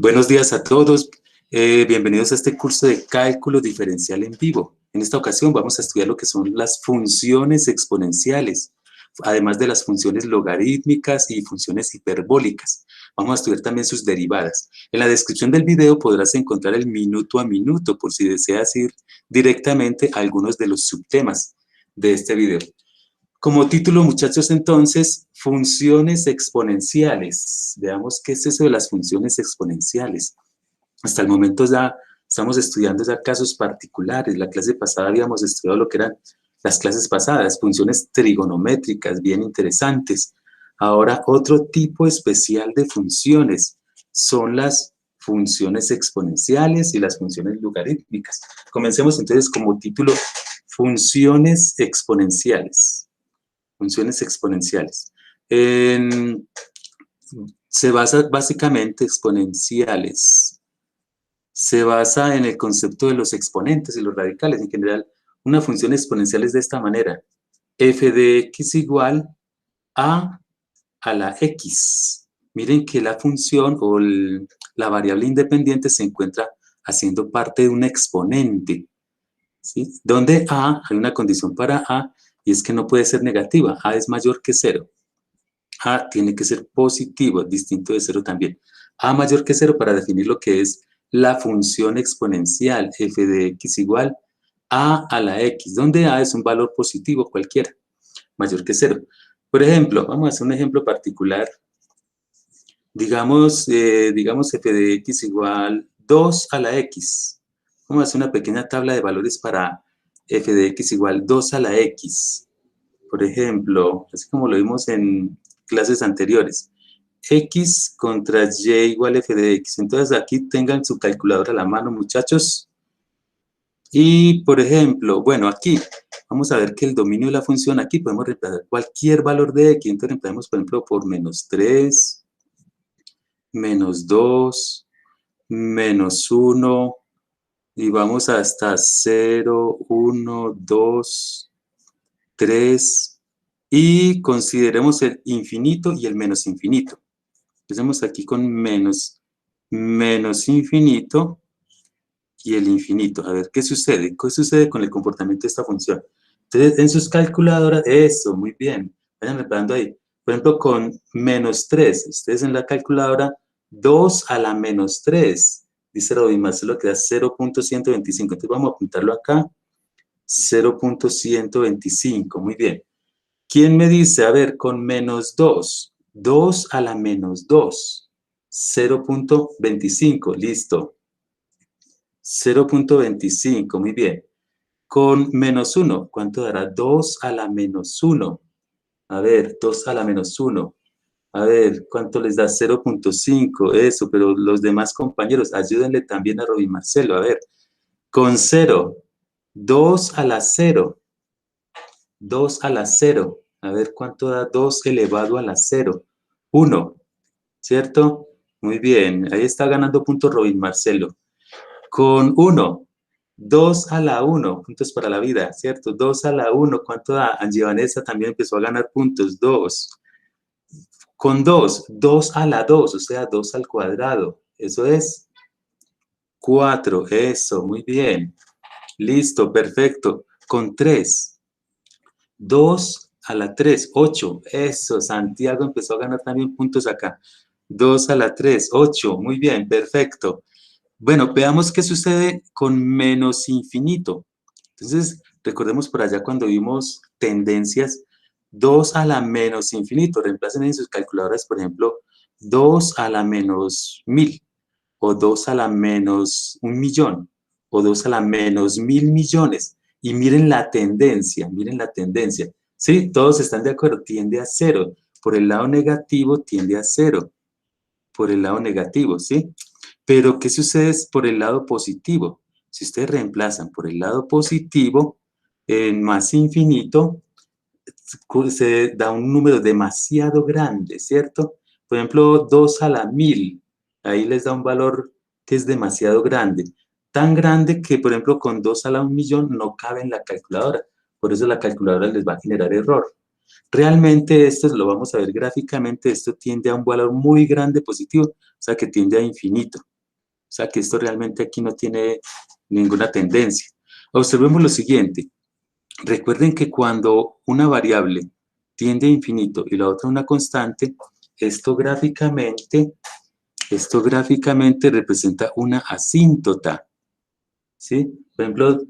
Buenos días a todos. Bienvenidos a este curso de cálculo diferencial en vivo. En esta ocasión vamos a estudiar lo que son las funciones exponenciales, además de las funciones logarítmicas y funciones hiperbólicas. Vamos a estudiar también sus derivadas. En la descripción del video podrás encontrar el minuto a minuto por si deseas ir directamente a algunos de los subtemas de este video. Como título, muchachos, entonces, funciones exponenciales. Veamos qué es eso de las funciones exponenciales. Hasta el momento ya estamos estudiando ya casos particulares. La clase pasada habíamos estudiado lo que eran las clases pasadas, funciones trigonométricas, bien interesantes. Ahora, otro tipo especial de funciones son las funciones exponenciales y las funciones logarítmicas. Comencemos entonces como título, funciones exponenciales. Funciones exponenciales. Se basa básicamente exponenciales. Se basa en el concepto de los exponentes y los radicales. En general, una función exponencial es de esta manera. F de x igual a la x. Miren que la función o la variable independiente se encuentra haciendo parte de un exponente, ¿sí? Donde a, hay una condición para a, y es que no puede ser negativa. A es mayor que 0. A tiene que ser positivo, distinto de 0 también. A mayor que 0 para definir lo que es la función exponencial f de x igual a la x, donde a es un valor positivo cualquiera, mayor que 0. Por ejemplo, vamos a hacer un ejemplo particular. Digamos f de x igual 2 a la x. Vamos a hacer una pequeña tabla de valores para f de x igual 2 a la x. Por ejemplo, así como lo vimos en clases anteriores, x contra y igual f de x. Entonces aquí tengan su calculadora a la mano, muchachos. Y, por ejemplo, bueno, aquí vamos a ver que el dominio de la función, aquí podemos reemplazar cualquier valor de x. Entonces reemplazamos, por ejemplo, por menos 3, menos 2, menos 1, y vamos hasta 0, 1, 2, 3, y consideremos el infinito y el menos infinito. Empecemos aquí con menos infinito y el infinito. A ver, ¿qué sucede? ¿Qué sucede con el comportamiento de esta función? Entonces, en sus calculadoras, eso, muy bien. Vayan reparando ahí. Por ejemplo, con menos 3. Ustedes en la calculadora, 2 a la menos 3. Dice Robin Marcelo que da 0.125. Entonces, vamos a apuntarlo acá. 0.125. Muy bien. ¿Quién me dice? A ver, con menos 2. 2 a la menos 2. 0.25. Listo. 0.25. Muy bien. Con menos 1. ¿Cuánto dará? 2 a la menos 1. A ver, 2 a la menos 1. A ver, ¿cuánto les da? 0.5. Eso, pero los demás compañeros, ayúdenle también a Robin Marcelo. A ver, con 0. 2 a la 0. 2 a la 0. A ver, ¿cuánto da 2 elevado a la 0? 1, ¿cierto? Muy bien, ahí está ganando puntos Robin Marcelo. Con 1, 2 a la 1, puntos para la vida, ¿cierto? 2 a la 1, ¿cuánto da? Angie Vanessa también empezó a ganar puntos, 2. Con 2, 2 a la 2, o sea, 2 al cuadrado, eso es 4, eso, muy bien. Listo, perfecto. Con 3, 2 a la 3, 8. Eso, Santiago empezó a ganar también puntos acá. 2 a la 3, 8. Muy bien, perfecto. Bueno, veamos qué sucede con menos infinito. Entonces, recordemos por allá cuando vimos tendencias, 2 a la menos infinito. Reemplacen en sus calculadoras, por ejemplo, 2 a la menos 1000, o 2 a la menos 1.000.000, o 2 a la menos 1.000.000.000. Y miren la tendencia, miren la tendencia. ¿Sí? Todos están de acuerdo, tiende a 0. Por el lado negativo tiende a 0. Por el lado negativo, ¿sí? Pero, ¿qué sucede por el lado positivo? Si ustedes reemplazan por el lado positivo, en más infinito, se da un número demasiado grande, ¿cierto? Por ejemplo, 2 a la 1000. Ahí les da un valor que es demasiado grande. Tan grande que, por ejemplo, con 2 a la 1.000.000 no cabe en la calculadora. Por eso la calculadora les va a generar error. Realmente esto lo vamos a ver gráficamente, esto tiende a un valor muy grande positivo, o sea que tiende a infinito. O sea que esto realmente aquí no tiene ninguna tendencia. Observemos lo siguiente. Recuerden que cuando una variable tiende a infinito y la otra a una constante, esto gráficamente representa una asíntota, ¿sí? Por ejemplo,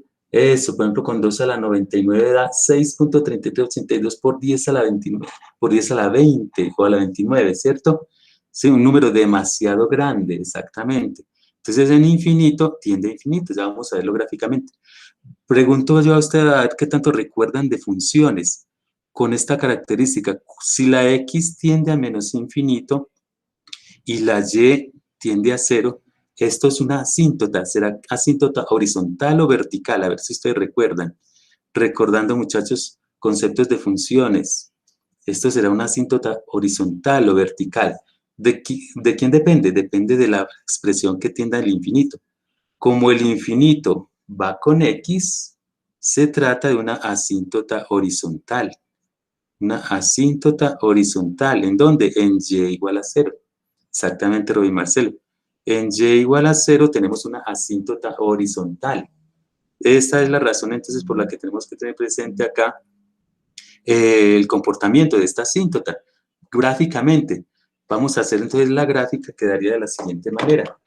con 2 a la 99 da 6.3382 por 10 a la 29, por 10 a la 20 o a la 29, ¿cierto? Sí, un número demasiado grande, exactamente. Entonces, en infinito tiende a infinito, ya vamos a verlo gráficamente. Pregunto yo a usted a ver qué tanto recuerdan de funciones con esta característica. Si la x tiende a menos infinito y la y tiende a cero, esto es una asíntota. ¿Será asíntota horizontal o vertical? A ver si ustedes recuerdan. Recordando, muchachos, conceptos de funciones. Esto será una asíntota horizontal o vertical. ¿De quién depende? Depende de la expresión que tienda al infinito. Como el infinito va con x, se trata de una asíntota horizontal. Una asíntota horizontal. ¿En dónde? En y igual a 0. Exactamente, Robin Marcelo. En y igual a 0 tenemos una asíntota horizontal. Esta es la razón entonces por la que tenemos que tener presente acá el comportamiento de esta asíntota. Gráficamente, vamos a hacer entonces la gráfica, quedaría de la siguiente manera.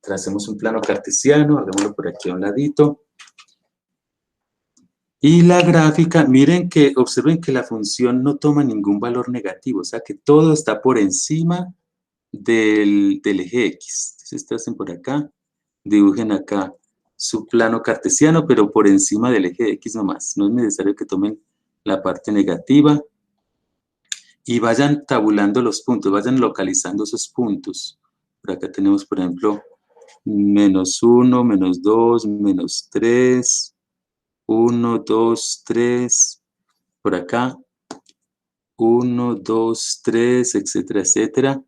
Tracemos un plano cartesiano, hagámoslo por aquí a un ladito. Y la gráfica, miren que, observen que la función no toma ningún valor negativo, o sea que todo está por encima del eje X. Entonces, ustedes hacen por acá, dibujen acá su plano cartesiano, pero por encima del eje X nomás. No es necesario que tomen la parte negativa. Y vayan tabulando los puntos, vayan localizando esos puntos. Por acá tenemos, por ejemplo, -1, -2, -3, 1, 2, 3, por acá, 1, 2, 3, etcétera, etcétera.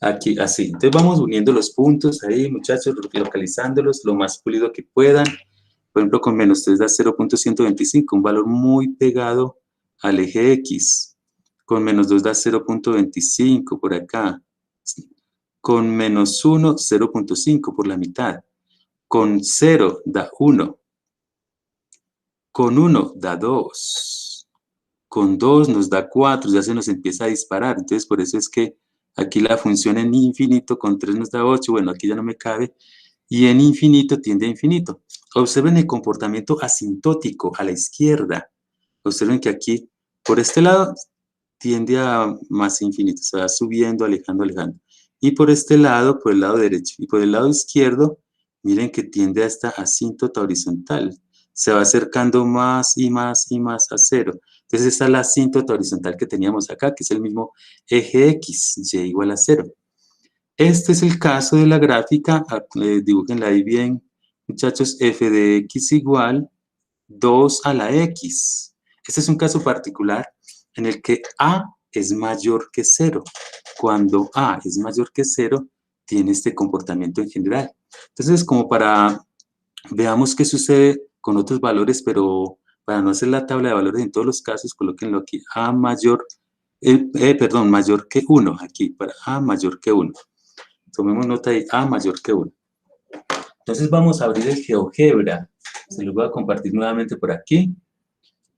Aquí, así. Entonces vamos uniendo los puntos ahí, muchachos, localizándolos lo más pulido que puedan. Por ejemplo, con -3 da 0.125, un valor muy pegado al eje X. Con -2 da 0.25 por acá. Con -1, 0.5 por la mitad. Con 0 da 1. Con 1 da 2. Con 2 nos da 4, ya se nos empieza a disparar. Entonces, por eso es que aquí la función en infinito, con 3 nos da 8. Bueno, aquí ya no me cabe. Y en infinito tiende a infinito. Observen el comportamiento asintótico a la izquierda. Observen que aquí, por este lado, tiende a más infinito. Se va subiendo, alejando, alejando. Y por este lado, por el lado derecho. Y por el lado izquierdo, miren que tiende a esta asíntota horizontal. Se va acercando más y más y más a 0. Entonces, esta es la asíntota horizontal que teníamos acá, que es el mismo eje X, y igual a 0. Este es el caso de la gráfica, dibújenla ahí bien, muchachos, f de x igual 2 a la x. Este es un caso particular en el que a es mayor que 0. Cuando a es mayor que 0, tiene este comportamiento en general. Entonces, como para, veamos qué sucede con otros valores, pero para no hacer la tabla de valores en todos los casos, colóquenlo aquí, a mayor, mayor que 1, aquí, para a mayor que 1. Tomemos nota de a mayor que 1. Entonces vamos a abrir el GeoGebra. Se los voy a compartir nuevamente por aquí.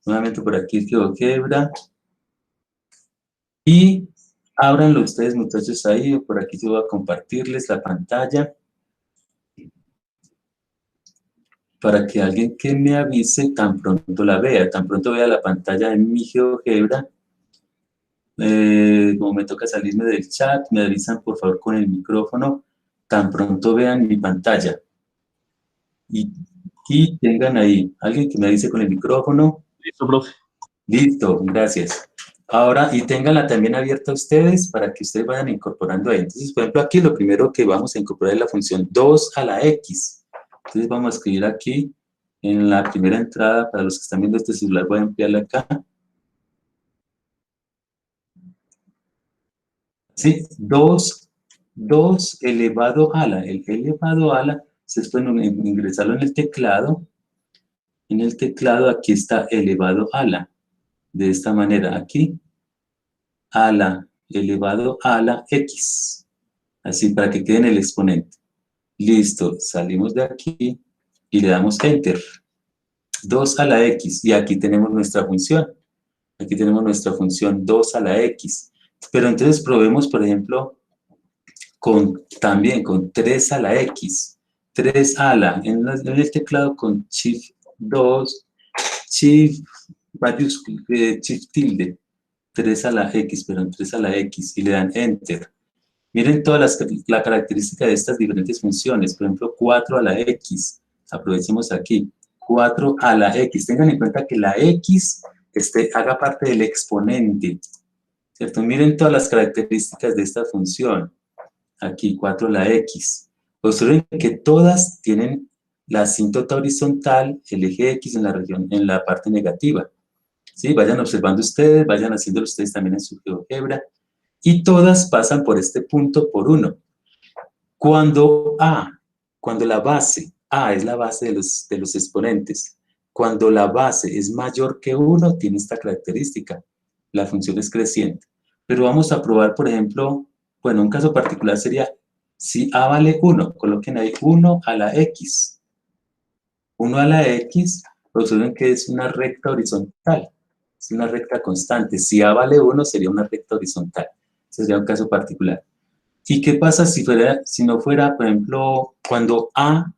Nuevamente por aquí el GeoGebra. Y ábranlo ustedes, muchachos, ahí. Por aquí yo voy a compartirles la pantalla. Para que alguien que me avise tan pronto la vea. Tan pronto vea la pantalla en mi GeoGebra. Como me toca salirme del chat, me avisan por favor con el micrófono. Tan pronto vean mi pantalla. Y tengan ahí, alguien que me avise con el micrófono. Listo, profe. Listo, gracias. Ahora, y ténganla también abierta ustedes para que ustedes vayan incorporando ahí. Entonces, por ejemplo, aquí lo primero que vamos a incorporar es la función 2 a la x. Entonces, vamos a escribir aquí en la primera entrada, para los que están viendo este celular, voy a ampliarla acá. Sí, 2 elevado a la. El elevado a la, ustedes pueden ingresarlo en el teclado. En el teclado aquí está elevado a la. De esta manera, aquí, a la elevado a la x. Así, para que quede en el exponente. Listo, salimos de aquí y le damos Enter. 2 a la X, y aquí tenemos nuestra función. Aquí tenemos nuestra función 2 a la X. Pero entonces probemos, por ejemplo, también con 3 a la X. 3 a la, en el teclado con Shift 2, Shift mayúscula, Shift tilde, 3 a la X, pero 3 a la X, y le dan Enter. Miren todas la característica de estas diferentes funciones. Por ejemplo, 4 a la X. Aprovechemos aquí. 4 a la X. Tengan en cuenta que la X haga parte del exponente, ¿cierto? Miren todas las características de esta función. Aquí, 4 a la X. Observen que todas tienen la asíntota horizontal, el eje X en la parte negativa. ¿Sí? Vayan observando ustedes, vayan haciéndolo ustedes también en su GeoGebra. Y todas pasan por este punto por 1. Cuando la base, A es la base de los exponentes, cuando la base es mayor que 1, tiene esta característica. La función es creciente. Pero vamos a probar, por ejemplo, bueno, un caso particular sería, si A vale 1, coloquen ahí 1 a la X. 1 a la X, observen que es una recta horizontal. Es una recta constante. Si A vale 1, sería una recta horizontal. Ese sería un caso particular. ¿Y qué pasa si no fuera, por ejemplo, cuando A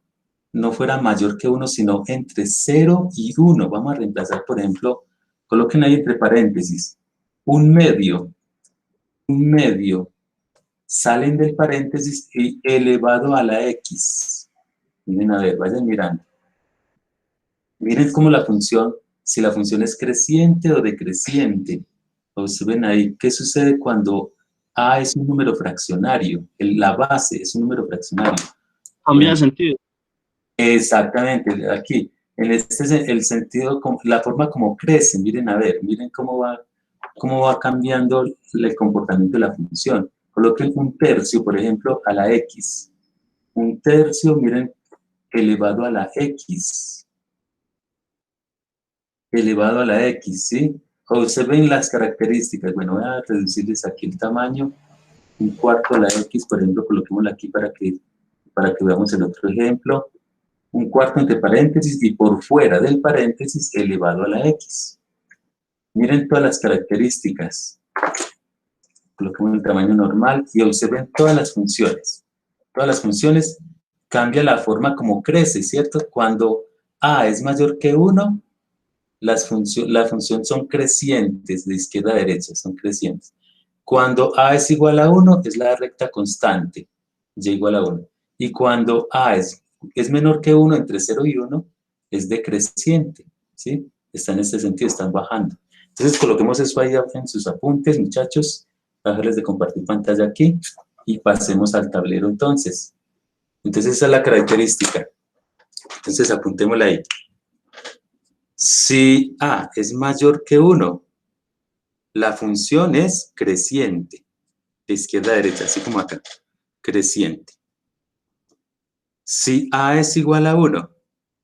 no fuera mayor que 1, sino entre 0 y 1? Vamos a reemplazar, por ejemplo, coloquen ahí entre paréntesis, un medio, salen del paréntesis y elevado a la X. Miren, a ver, vayan mirando. Miren cómo la función, si la función es creciente o decreciente. Observen ahí, ¿qué sucede cuando A es un número fraccionario? La base es un número fraccionario. Cambia de sentido. Exactamente, aquí, en este es el sentido, la forma como crece, miren a ver, miren cómo va cambiando el comportamiento de la función. Coloquen un tercio, por ejemplo, a la X. Un tercio, miren, elevado a la X. Elevado a la X, ¿sí? Observen las características. Bueno, voy a reducirles aquí el tamaño. Un cuarto a la X, por ejemplo, coloquémosla aquí para que veamos el otro ejemplo. Un cuarto entre paréntesis y por fuera del paréntesis elevado a la X. Miren todas las características. Coloquemos el tamaño normal y observen todas las funciones. Todas las funciones cambia la forma como crece, ¿cierto? Cuando A es mayor que 1, la función son crecientes, de izquierda a derecha, son crecientes. Cuando A es igual a 1, es la recta constante, y igual a 1. Y cuando A es menor que 1, entre 0 y 1, es decreciente, ¿sí? Está en este sentido, están bajando. Entonces, coloquemos eso ahí en sus apuntes, muchachos. Bajarles de compartir pantalla aquí y pasemos al tablero entonces. Entonces, esa es la característica. Entonces, apuntémosla ahí. Si A es mayor que 1, la función es creciente, de izquierda a derecha, así como acá, creciente. Si A es igual a 1,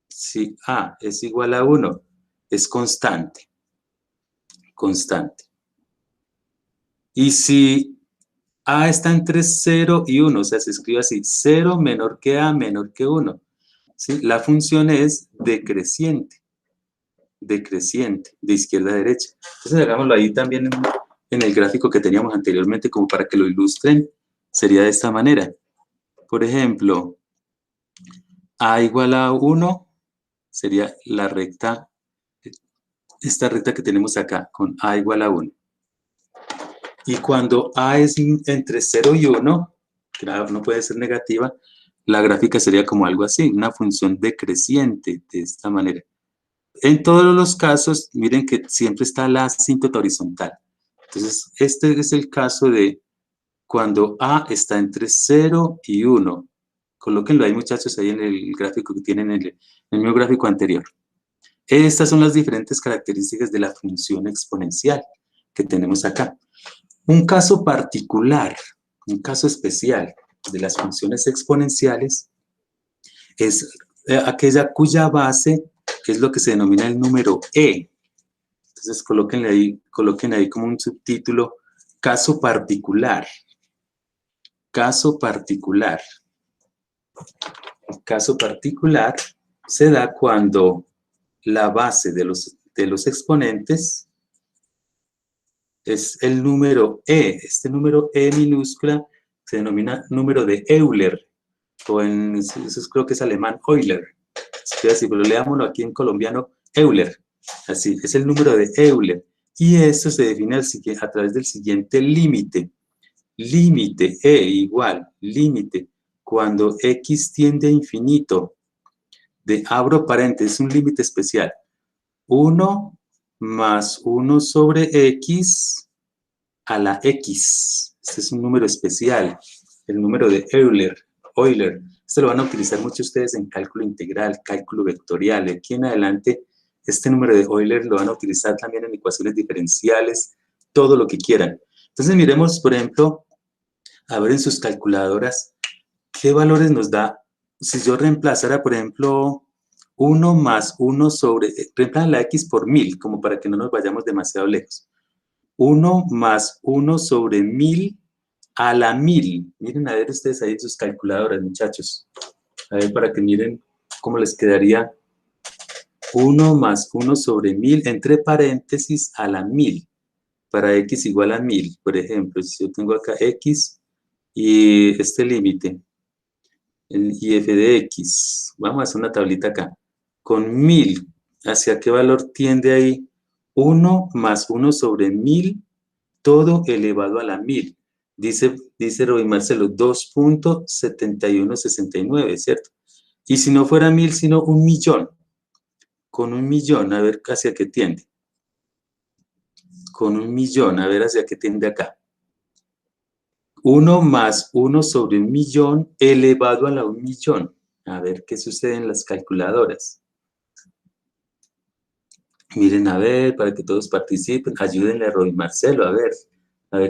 si A es igual a 1, es constante, constante. Y si A está entre 0 y 1, o sea, se escribe así, 0 menor que A menor que 1, ¿sí? La función es decreciente, de izquierda a derecha. Entonces hagámoslo ahí también en el gráfico que teníamos anteriormente, como para que lo ilustren, sería de esta manera. Por ejemplo, A igual a 1 sería la recta, esta recta que tenemos acá, con A igual a 1. Y cuando A es entre 0 y 1, que no puede ser negativa, la gráfica sería como algo así, una función decreciente, de esta manera. En todos los casos, miren que siempre está la asíntota horizontal. Entonces, este es el caso de cuando A está entre 0 y 1. Colóquenlo ahí, muchachos, ahí en el gráfico que tienen en el mismo gráfico anterior. Estas son las diferentes características de la función exponencial que tenemos acá. Un caso particular, un caso especial de las funciones exponenciales es aquella cuya base es lo que se denomina el número e. Entonces coloquen ahí como un subtítulo, caso particular. Caso particular. El caso particular se da cuando la base de los exponentes es el número E. Este número E minúscula se denomina número de Euler, o eso creo que es alemán, Euler. Así, pero leámoslo aquí en colombiano, Euler. Así, es el número de Euler. Y esto se define a través del siguiente límite. Límite E igual, límite, cuando X tiende a infinito, abro paréntesis, un límite especial. 1 más 1 sobre X a la X. Este es un número especial, el número de Euler. Esto lo van a utilizar muchos ustedes en cálculo integral, cálculo vectorial. De aquí en adelante, este número de Euler lo van a utilizar también en ecuaciones diferenciales, todo lo que quieran. Entonces miremos, por ejemplo, a ver en sus calculadoras, ¿qué valores nos da? Si yo reemplazara, por ejemplo, 1 más 1 sobre, reemplazan la X por 1000, como para que no nos vayamos demasiado lejos. 1 más 1 sobre 1000 a la 1000. Miren a ver ustedes ahí sus calculadoras, muchachos. A ver, para que miren cómo les quedaría. 1 más 1 sobre 1000, entre paréntesis, a la 1000. Para X igual a 1000, por ejemplo, si yo tengo acá X y este límite, el IF de X, vamos a hacer una tablita acá, con 1000, ¿hacia qué valor tiende ahí? 1 más 1 sobre 1000, todo elevado a la 1000. Dice Roy Marcelo, 2.7169, ¿cierto? Y si no fuera 1000, sino 1.000.000. Con 1.000.000, a ver hacia qué tiende. Con 1.000.000, a ver hacia qué tiende acá. 1 más 1 sobre 1.000.000 elevado a la 1.000.000. A ver qué sucede en las calculadoras. Miren, a ver, para que todos participen, ayúdenle a Roy Marcelo, a ver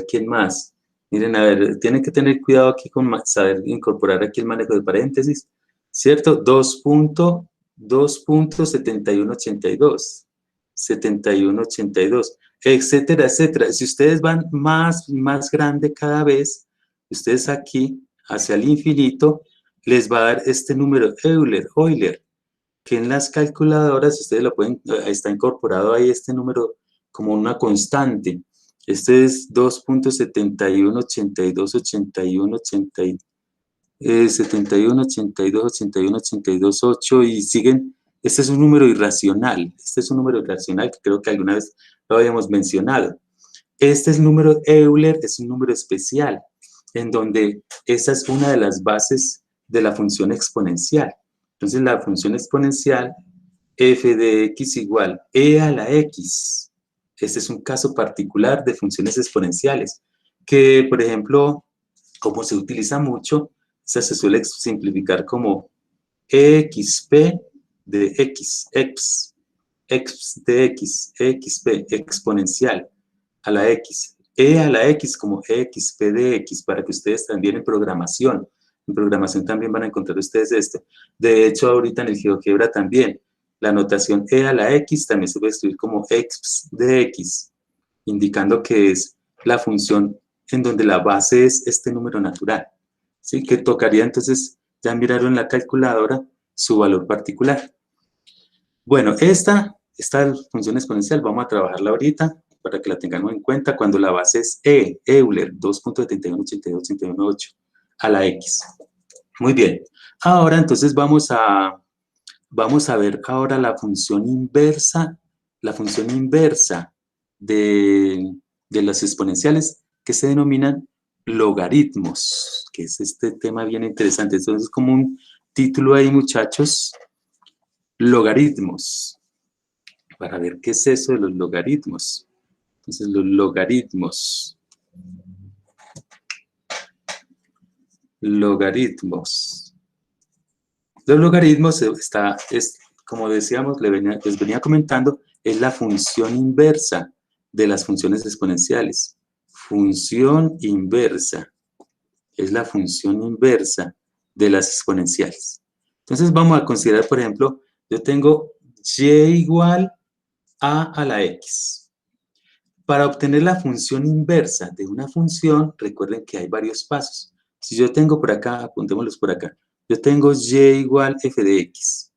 quién más. Miren, a ver, tienen que tener cuidado aquí con saber incorporar aquí el manejo de paréntesis, ¿cierto? 2.7182, 7182, etcétera, etcétera. Si ustedes van más grande cada vez, ustedes aquí, hacia el infinito, les va a dar este número Euler, que en las calculadoras ustedes lo pueden, está incorporado ahí este número como una constante. Este es 2.71828180, 71, 82, 81, 82, 8 y siguen. Este es un número irracional. Este es un número irracional que creo que alguna vez lo habíamos mencionado. Este es el número Euler, es un número especial, en donde esa es una de las bases de la función exponencial. Entonces, la función exponencial f de x igual e a la x. Este es un caso particular de funciones exponenciales, que, por ejemplo, como se utiliza mucho, esa se suele simplificar como exp de x, x de x, xp, exponencial a la x, e a la x como xp de x, para que ustedes también en programación también van a encontrar ustedes esto. De hecho, ahorita en el GeoGebra también, la notación e a la x también se puede escribir como x de x, indicando que es la función en donde la base es este número natural. ¿Sí? Que tocaría entonces, ya miraron en la calculadora, su valor particular. Bueno, esta función exponencial vamos a trabajarla ahorita para que la tengamos en cuenta cuando la base es Euler, 2.71828118 a la x. Muy bien. Ahora entonces vamos a ver ahora la función inversa de las exponenciales que se denominan logaritmos, que es este tema bien interesante. Entonces es como un título ahí, muchachos, logaritmos, para ver qué es eso de los logaritmos. Entonces los logaritmos, los logaritmos es como decíamos, les venía comentando, es la función inversa de las funciones exponenciales. Función inversa. Es la función inversa de las exponenciales. Entonces vamos a considerar, por ejemplo, yo tengo y igual a la x. Para obtener la función inversa de una función, recuerden que hay varios pasos. Si yo tengo por acá, apuntémoslos por acá, Yo tengo y igual f de x.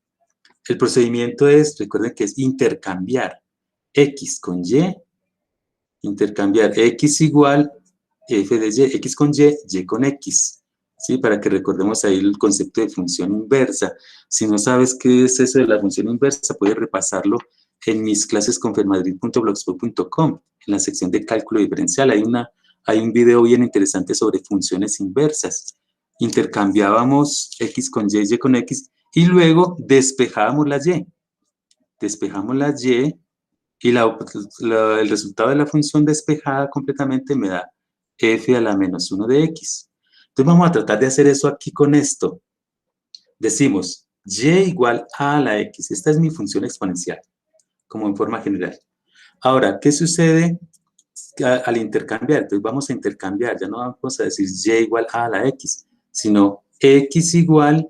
El procedimiento es, recuerden que es intercambiar x con y, intercambiar x igual f de y, x con y con x. ¿Sí? Para que recordemos ahí el concepto de función inversa. Si no sabes qué es eso de la función inversa, puedes repasarlo en mis clases con fermadrid.blogspot.com, en la sección de cálculo diferencial. Hay un video bien interesante sobre funciones inversas. Intercambiábamos x con y con x, y luego despejábamos la y. Despejamos la y, y el resultado de la función despejada completamente me da f a la menos 1 de x. Entonces vamos a tratar de hacer eso aquí con esto. Decimos y igual a la x. Esta es mi función exponencial, como en forma general. Ahora, ¿qué sucede al intercambiar? Entonces vamos a intercambiar. Ya no vamos a decir y igual a la x, sino x igual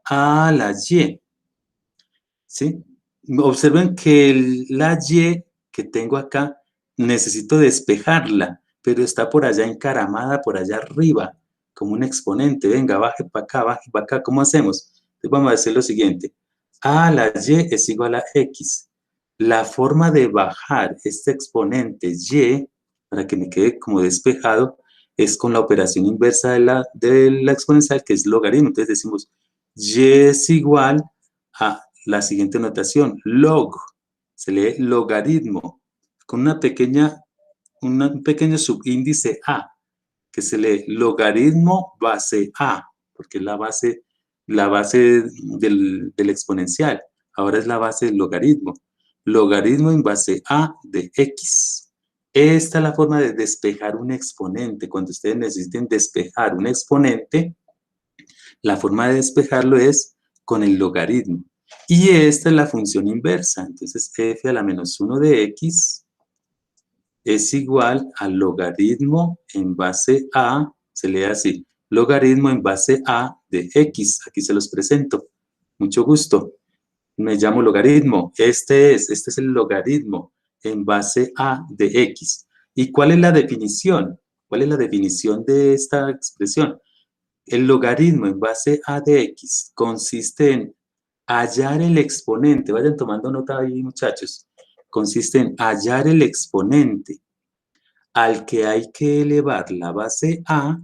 a la y. ¿Sí? Observen que la y que tengo acá necesito despejarla, pero está por allá encaramada, por allá arriba, como un exponente. Venga, baje para acá, baje para acá. ¿Cómo hacemos? Entonces vamos a hacer lo siguiente. A la y es igual a x. La forma de bajar este exponente y, para que me quede como despejado, es con la operación inversa de la exponencial, que es logaritmo. Entonces decimos y es igual a la siguiente notación, log, se lee logaritmo, con un pequeño subíndice a, que se lee logaritmo base a, porque es la base del exponencial, ahora es la base del logaritmo, logaritmo en base a de x. Esta es la forma de despejar un exponente. Cuando ustedes necesiten despejar un exponente, la forma de despejarlo es con el logaritmo. Y esta es la función inversa. Entonces, f a la menos 1 de x es igual al logaritmo en base a, se lee así, logaritmo en base a de x. Aquí se los presento. Mucho gusto. Me llamo logaritmo. Este es el logaritmo en base a de x. ¿Y cuál es la definición? ¿Cuál es la definición de esta expresión? El logaritmo en base a de x consiste en hallar el exponente. Vayan tomando nota ahí, muchachos. Consiste en hallar el exponente al que hay que elevar la base a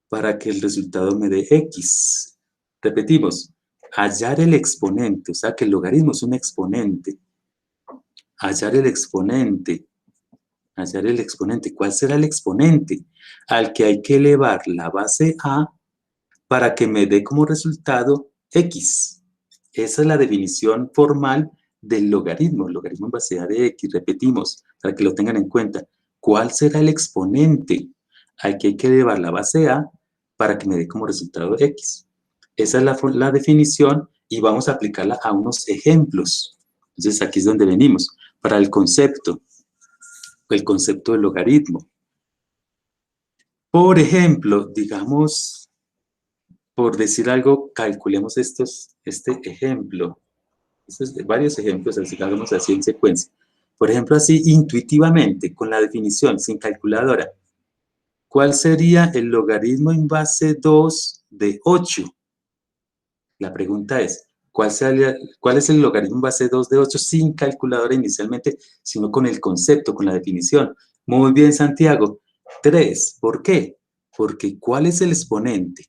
para que el resultado me dé x. Repetimos, hallar el exponente, o sea que el logaritmo es un exponente. Hallar el exponente. Hallar el exponente. ¿Cuál será el exponente? Al que hay que elevar la base a para que me dé como resultado x. Esa es la definición formal del logaritmo. El logaritmo en base a de x. Repetimos, para que lo tengan en cuenta. ¿Cuál será el exponente al que hay que elevar la base a para que me dé como resultado x? Esa es la definición, y vamos a aplicarla a unos ejemplos. Entonces aquí es donde venimos, para el concepto del logaritmo. Por ejemplo, digamos, por decir algo, calculemos este ejemplo. Estos varios ejemplos, así que hagamos así en secuencia. Por ejemplo, así intuitivamente, con la definición, sin calculadora. ¿Cuál sería el logaritmo en base 2 de 8? La pregunta es, ¿cuál es el logaritmo en base 2 de 8 sin calculadora inicialmente, sino con el concepto, con la definición? Muy bien, Santiago. 3. ¿Por qué? Porque ¿cuál es el exponente?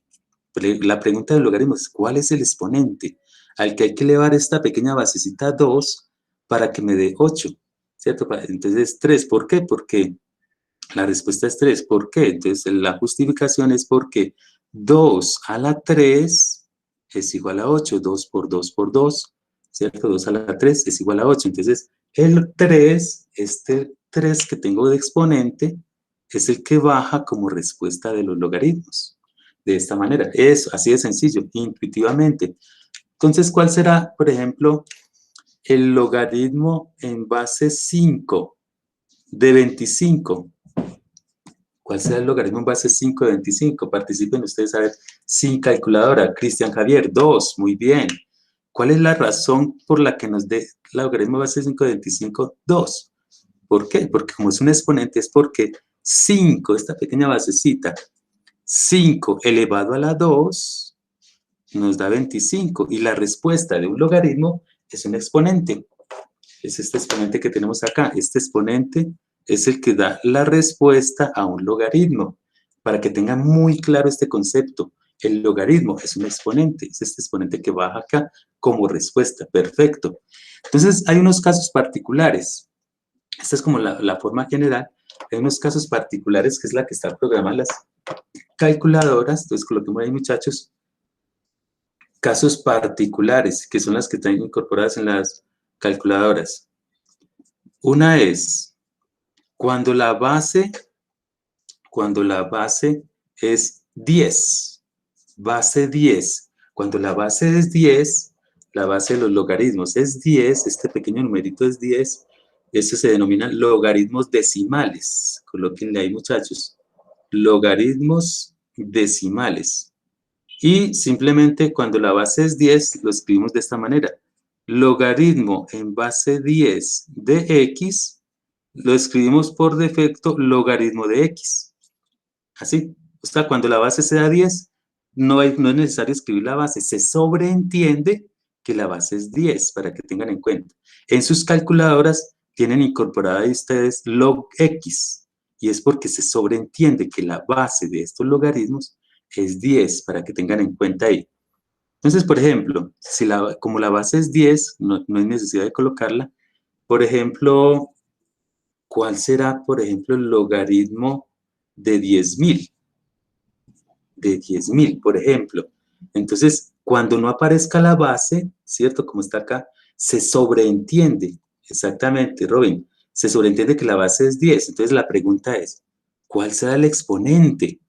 La pregunta del logaritmo es, ¿cuál es el exponente al que hay que elevar esta pequeña basecita 2 para que me dé 8? ¿Cierto? Entonces, 3. ¿Por qué? Porque la respuesta es 3. ¿Por qué? Entonces, la justificación es porque 2 a la 3 es igual a 8. 2 por 2 por 2, ¿cierto? 2 a la 3 es igual a 8. Entonces, el 3, este 3 que tengo de exponente, es el que baja como respuesta de los logaritmos. De esta manera, es así de sencillo, intuitivamente. Entonces, ¿cuál será, por ejemplo, el logaritmo en base 5 de 25? ¿Cuál será el logaritmo en base 5 de 25? Participen ustedes a ver, sin calculadora. Cristian Javier, 2, muy bien. ¿Cuál es la razón por la que nos dé el logaritmo en base 5 de 25? 2. ¿Por qué? Porque como es un exponente, es porque 5, esta pequeña basecita, 5 elevado a la 2, nos da 25. Y la respuesta de un logaritmo es un exponente. Es este exponente que tenemos acá. Este exponente es el que da la respuesta a un logaritmo. Para que tengan muy claro este concepto, el logaritmo es un exponente. Es este exponente que baja acá como respuesta. Perfecto. Entonces, hay unos casos particulares. Esta es como la forma general. Hay unos casos particulares que es la que está programada en las calculadoras. Entonces, coloquemos ahí, muchachos, casos particulares, que son las que están incorporadas en las calculadoras. Una es cuando la base es 10, base 10. Cuando la base es 10, la base de los logaritmos es 10, este pequeño numerito es 10, eso se denominan logaritmos decimales. Colóquenle ahí, muchachos, logaritmos decimales. Y simplemente cuando la base es 10, lo escribimos de esta manera. Logaritmo en base 10 de x, lo escribimos por defecto logaritmo de x. Así. O sea, cuando la base sea 10, no es necesario escribir la base. Se sobreentiende que la base es 10, para que tengan en cuenta. En sus calculadoras tienen incorporada ahí ustedes log x. Y es porque se sobreentiende que la base de estos logaritmos es 10, para que tengan en cuenta ahí. Entonces, por ejemplo, como la base es 10, no hay necesidad de colocarla. Por ejemplo, ¿cuál será, por ejemplo, el logaritmo de 10.000? De 10.000, por ejemplo. Entonces, cuando no aparezca la base, ¿cierto? Como está acá, se sobreentiende, exactamente, Robin, se sobreentiende que la base es 10. Entonces, la pregunta es, ¿cuál será el exponente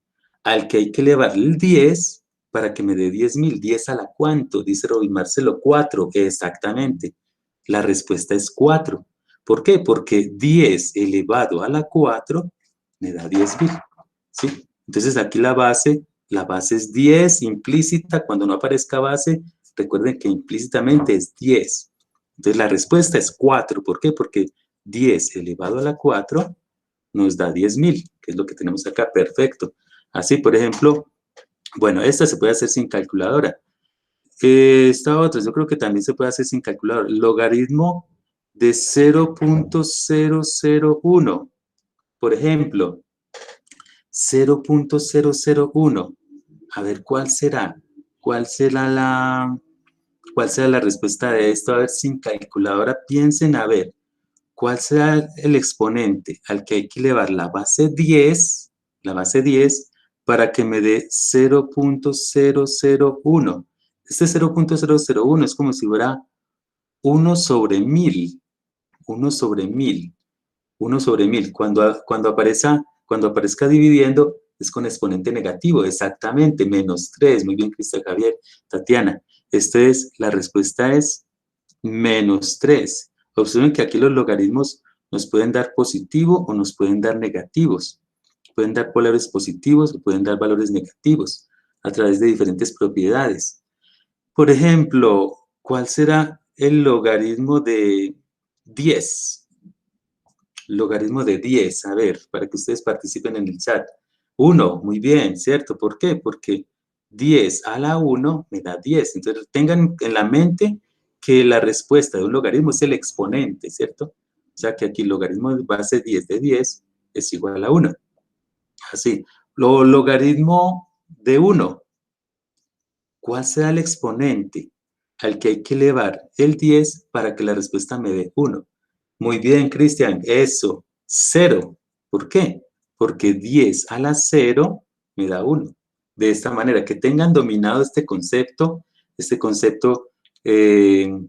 al que hay que elevarle el 10 para que me dé 10.000? ¿10 a la cuánto? Dice Robin Marcelo, 4, exactamente. La respuesta es 4. ¿Por qué? Porque 10 elevado a la 4 me da 10.000, ¿sí? Entonces, aquí la base es 10 implícita. Cuando no aparezca base, recuerden que implícitamente es 10. Entonces, la respuesta es 4. ¿Por qué? Porque 10 elevado a la 4 nos da 10.000, que es lo que tenemos acá. Perfecto. Así, por ejemplo, bueno, esta se puede hacer sin calculadora. Esta otra, yo creo que también se puede hacer sin calculadora. Logaritmo de 0.001. Por ejemplo, 0.001. A ver, ¿cuál será? ¿Cuál será la respuesta de esto? A ver, sin calculadora, piensen a ver, ¿cuál será el exponente al que hay que elevar la base 10, para que me dé 0.001? Este 0.001 es como si fuera 1 sobre 1000, 1 sobre 1000. 1 sobre 1000. Cuando aparezca dividiendo, es con exponente negativo, exactamente, menos 3. Muy bien, Cristian Javier, Tatiana. La respuesta es menos 3. Observen que aquí los logaritmos nos pueden dar positivo o nos pueden dar negativos. Pueden dar valores positivos o pueden dar valores negativos a través de diferentes propiedades. Por ejemplo, ¿cuál será el logaritmo de 10? Logaritmo de 10, a ver, para que ustedes participen en el chat. 1, muy bien, ¿cierto? ¿Por qué? Porque 10 a la 1 me da 10. Entonces, tengan en la mente que la respuesta de un logaritmo es el exponente, ¿cierto? O sea, que aquí el logaritmo de base 10 de 10 es igual a 1. Así. Logaritmo de 1. ¿Cuál será el exponente al que hay que elevar el 10 para que la respuesta me dé 1? Muy bien, Cristian, eso, 0. ¿Por qué? Porque 10 a la 0 me da 1. De esta manera, que tengan dominado este concepto de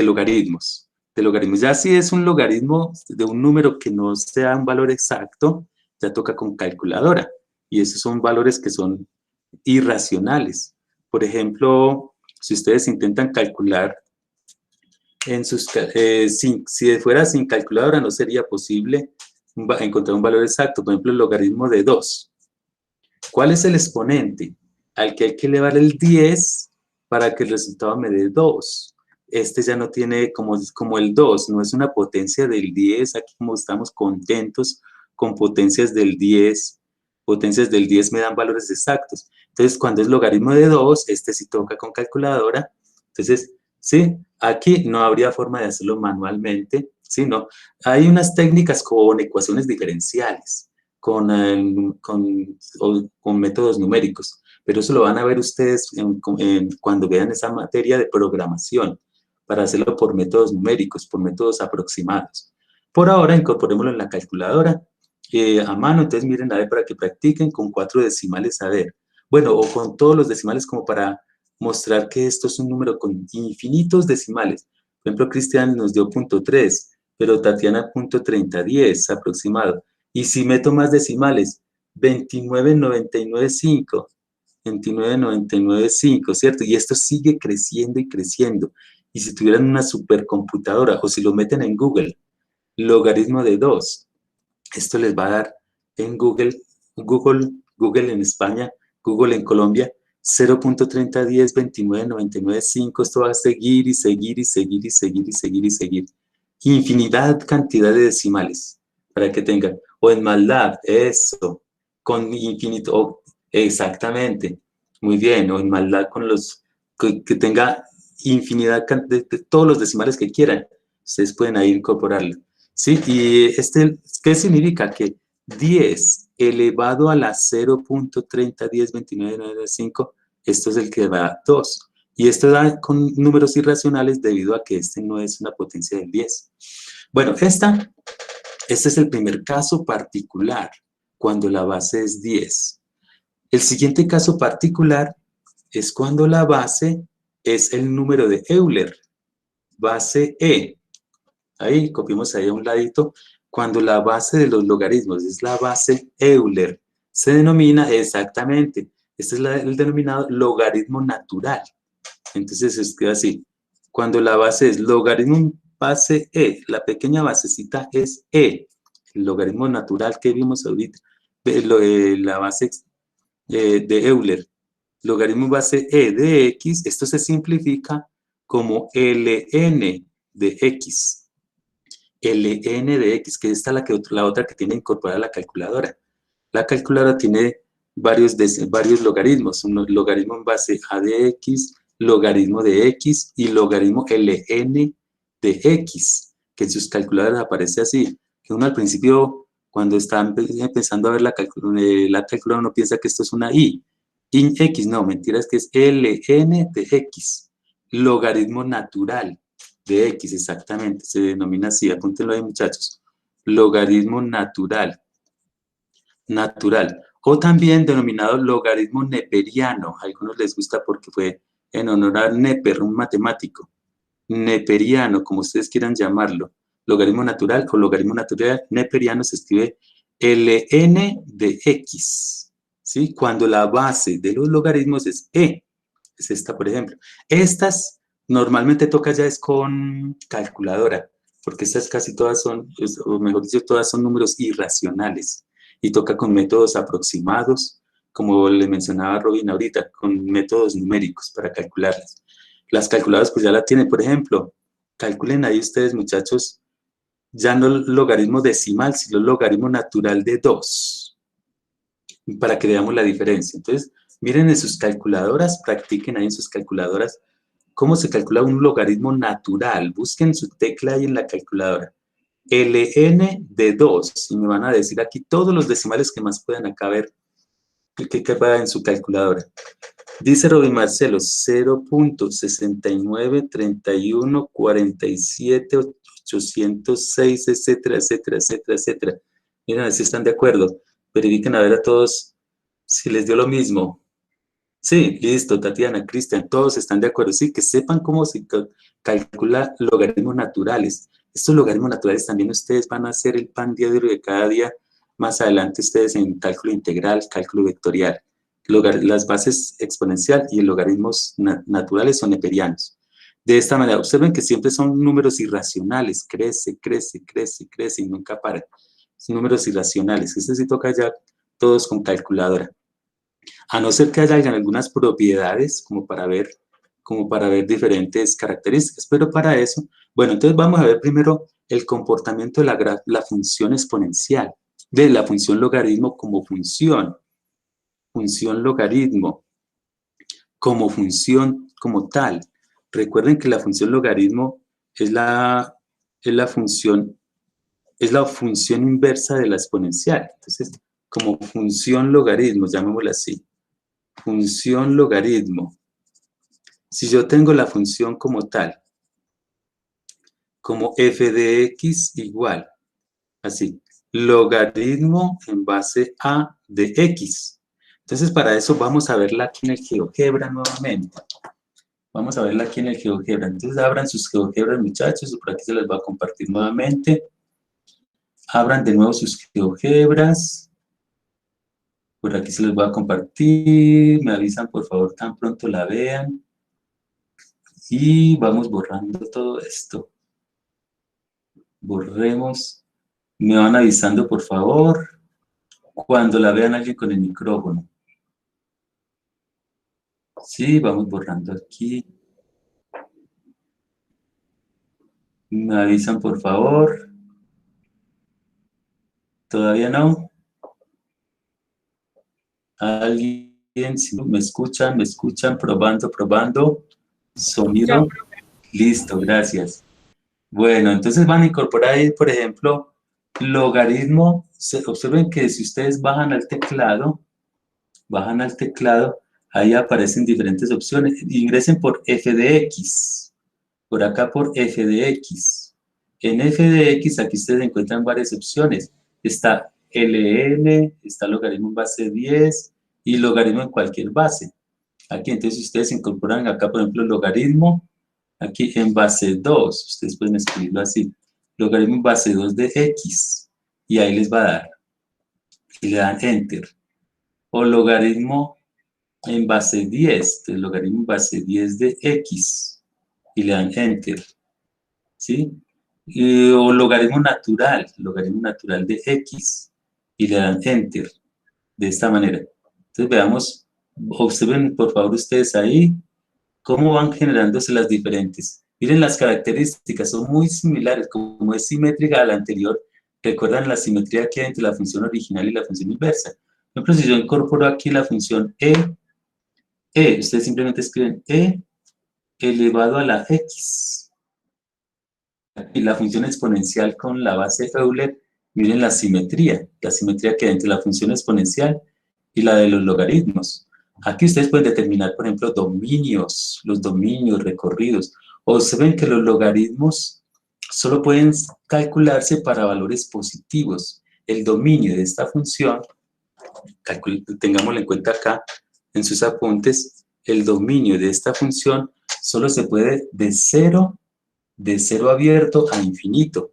logaritmos. Ya si es un logaritmo de un número que no sea un valor exacto, ya toca con calculadora. Y esos son valores que son irracionales. Por ejemplo, si ustedes intentan calcular si fuera sin calculadora no sería posible encontrar un valor exacto. Por ejemplo, el logaritmo de 2. ¿Cuál es el exponente al que hay que elevar el 10 para que el resultado me dé 2? Este ya no tiene como el 2, no es una potencia del 10. Aquí como estamos contentos con potencias del 10 me dan valores exactos. Entonces, cuando es logaritmo de 2, este sí toca con calculadora. Entonces, sí, aquí no habría forma de hacerlo manualmente, ¿sí? No. Hay unas técnicas con ecuaciones diferenciales, con métodos numéricos, pero eso lo van a ver ustedes cuando vean esa materia de programación, para hacerlo por métodos numéricos, por métodos aproximados. Por ahora, incorporémoslo en la calculadora a mano. Entonces, miren, a ver, para que practiquen con 4 decimales, a ver. Bueno, o con todos los decimales, como para mostrar que esto es un número con infinitos decimales. Por ejemplo, Cristian nos dio .3, pero Tatiana .3010 aproximado. Y si meto más decimales, 29,995, 29,995, ¿cierto? Y esto sigue creciendo y creciendo. Y si tuvieran una supercomputadora, o si lo meten en Google, logaritmo de 2, esto les va a dar en Google en España, Google en Colombia, 0.30102995. Esto va a seguir y seguir y seguir y seguir y seguir y seguir. Infinidad cantidad de decimales para que tengan. O en MATLAB, eso, con infinito, exactamente, muy bien. O en MATLAB con que tenga infinidad de todos los decimales que quieran. Ustedes pueden ahí incorporarlo. Sí, y ¿qué significa? Que 10 elevado a la 0.30102995, esto es el que da 2. Y esto da con números irracionales debido a que este no es una potencia del 10. Bueno, este es el primer caso particular, cuando la base es 10. El siguiente caso particular es cuando la base es el número de Euler, base E. Ahí, copiamos ahí a un ladito. Cuando la base de los logaritmos es la base Euler, se denomina exactamente, este es el denominado logaritmo natural. Entonces es que así, cuando la base es logaritmo base E, la pequeña basecita es E, el logaritmo natural que vimos ahorita, la base de Euler, logaritmo base E de X, esto se simplifica como ln de X. ln de X, que esta es la otra que tiene incorporada la calculadora. La calculadora tiene varios logaritmos, un logaritmo en base A de X, logaritmo de X y logaritmo ln de X, que en sus calculadoras aparece así, que uno al principio, cuando está empezando a ver la calculadora, uno piensa que esto es una I X, no, mentira, es que es ln de X, logaritmo natural de X, exactamente, se denomina así, apúntenlo ahí, muchachos, logaritmo natural, o también denominado logaritmo neperiano. A algunos les gusta porque fue en honor a Neper, un matemático, neperiano, como ustedes quieran llamarlo, logaritmo natural o logaritmo natural neperiano, se escribe ln de X, ¿sí? Cuando la base de los logaritmos es E, es esta, por ejemplo. Estas normalmente toca ya es con calculadora, porque estas casi todas son, o mejor dicho, todas son números irracionales, y toca con métodos aproximados, como le mencionaba Robin ahorita, con métodos numéricos para calcularlas. Las calculadoras pues ya la tienen, por ejemplo, calculen ahí ustedes, muchachos, ya no el logaritmo decimal, sino el logaritmo natural de 2, para que veamos la diferencia. Entonces, miren en sus calculadoras, practiquen ahí en sus calculadoras cómo se calcula un logaritmo natural. Busquen su tecla ahí en la calculadora. ln de 2, y me van a decir aquí todos los decimales que más puedan acá ver que quepa en su calculadora. Dice Robin Marcelo, 0.693147,806, etcétera, etcétera, etcétera, etcétera. Miren, a ver si están de acuerdo. Verifiquen a ver a todos si les dio lo mismo. Sí, listo, Tatiana, Cristian, todos están de acuerdo. Sí, que sepan cómo se calcula logaritmos naturales. Estos logaritmos naturales también ustedes van a hacer el pan diario de cada día. Más adelante ustedes en cálculo integral, cálculo vectorial. Las bases exponencial y logaritmos naturales son neperianos. De esta manera, observen que siempre son números irracionales. Crece, crece, crece, crece y nunca paran. Son números irracionales. Este sí toca ya todos con calculadora. A no ser que haya algunas propiedades como para ver diferentes características, pero para eso, bueno, entonces vamos a ver primero el comportamiento de la función exponencial, de la función logaritmo como función logaritmo. como función como tal. Recuerden que la función logaritmo es la función inversa de la exponencial. Entonces, como función logaritmo, llamémosla así, función logaritmo. Si yo tengo la función como tal, como f de x igual, así, logaritmo en base a de x. Entonces, para eso vamos a verla aquí en el GeoGebra nuevamente. Vamos a verla aquí en el GeoGebra. Entonces, abran sus GeoGebras, muchachos, por aquí se las voy a compartir nuevamente. Abran de nuevo sus GeoGebras. Por aquí se les voy a compartir. Me avisan, por favor, tan pronto la vean. Y vamos borrando todo esto. Borremos. Me van avisando, por favor, cuando la vean alguien con el micrófono. Sí, vamos borrando aquí. Me avisan, por favor. ¿Todavía no? ¿Alguien? Si me escuchan, probando, probando. Ya, Sonido. Listo, gracias. Bueno, entonces van a incorporar ahí, por ejemplo, logaritmo. Observen que si ustedes bajan al teclado, ahí aparecen diferentes opciones. Ingresen por f de x, por acá por f de x. En f de x aquí ustedes encuentran varias opciones. Está LN, está logaritmo en base 10 y logaritmo en cualquier base. Aquí entonces ustedes incorporan acá, por ejemplo, logaritmo, aquí en base 2, ustedes pueden escribirlo así, logaritmo en base 2 de x, y ahí les va a dar, y le dan enter. O logaritmo en base 10, el logaritmo en base 10 de x, y le dan enter, ¿sí? O logaritmo natural de x, y le dan enter, de esta manera. Entonces veamos, observen por favor ustedes ahí, cómo van generándose las diferentes. Miren, las características son muy similares, como es simétrica a la anterior. ¿Recuerdan la simetría que hay entre la función original y la función inversa? Por ejemplo, si yo incorporo aquí la función ustedes simplemente escriben elevado a la x. Y la función exponencial con la base Euler, miren la simetría que hay entre la función exponencial y la de los logaritmos. Aquí ustedes pueden determinar, por ejemplo, los dominios recorridos. Observen que los logaritmos solo pueden calcularse para valores positivos. El dominio de esta función, tengámoslo en cuenta acá en sus apuntes, el dominio de esta función solo se puede de cero abierto a infinito.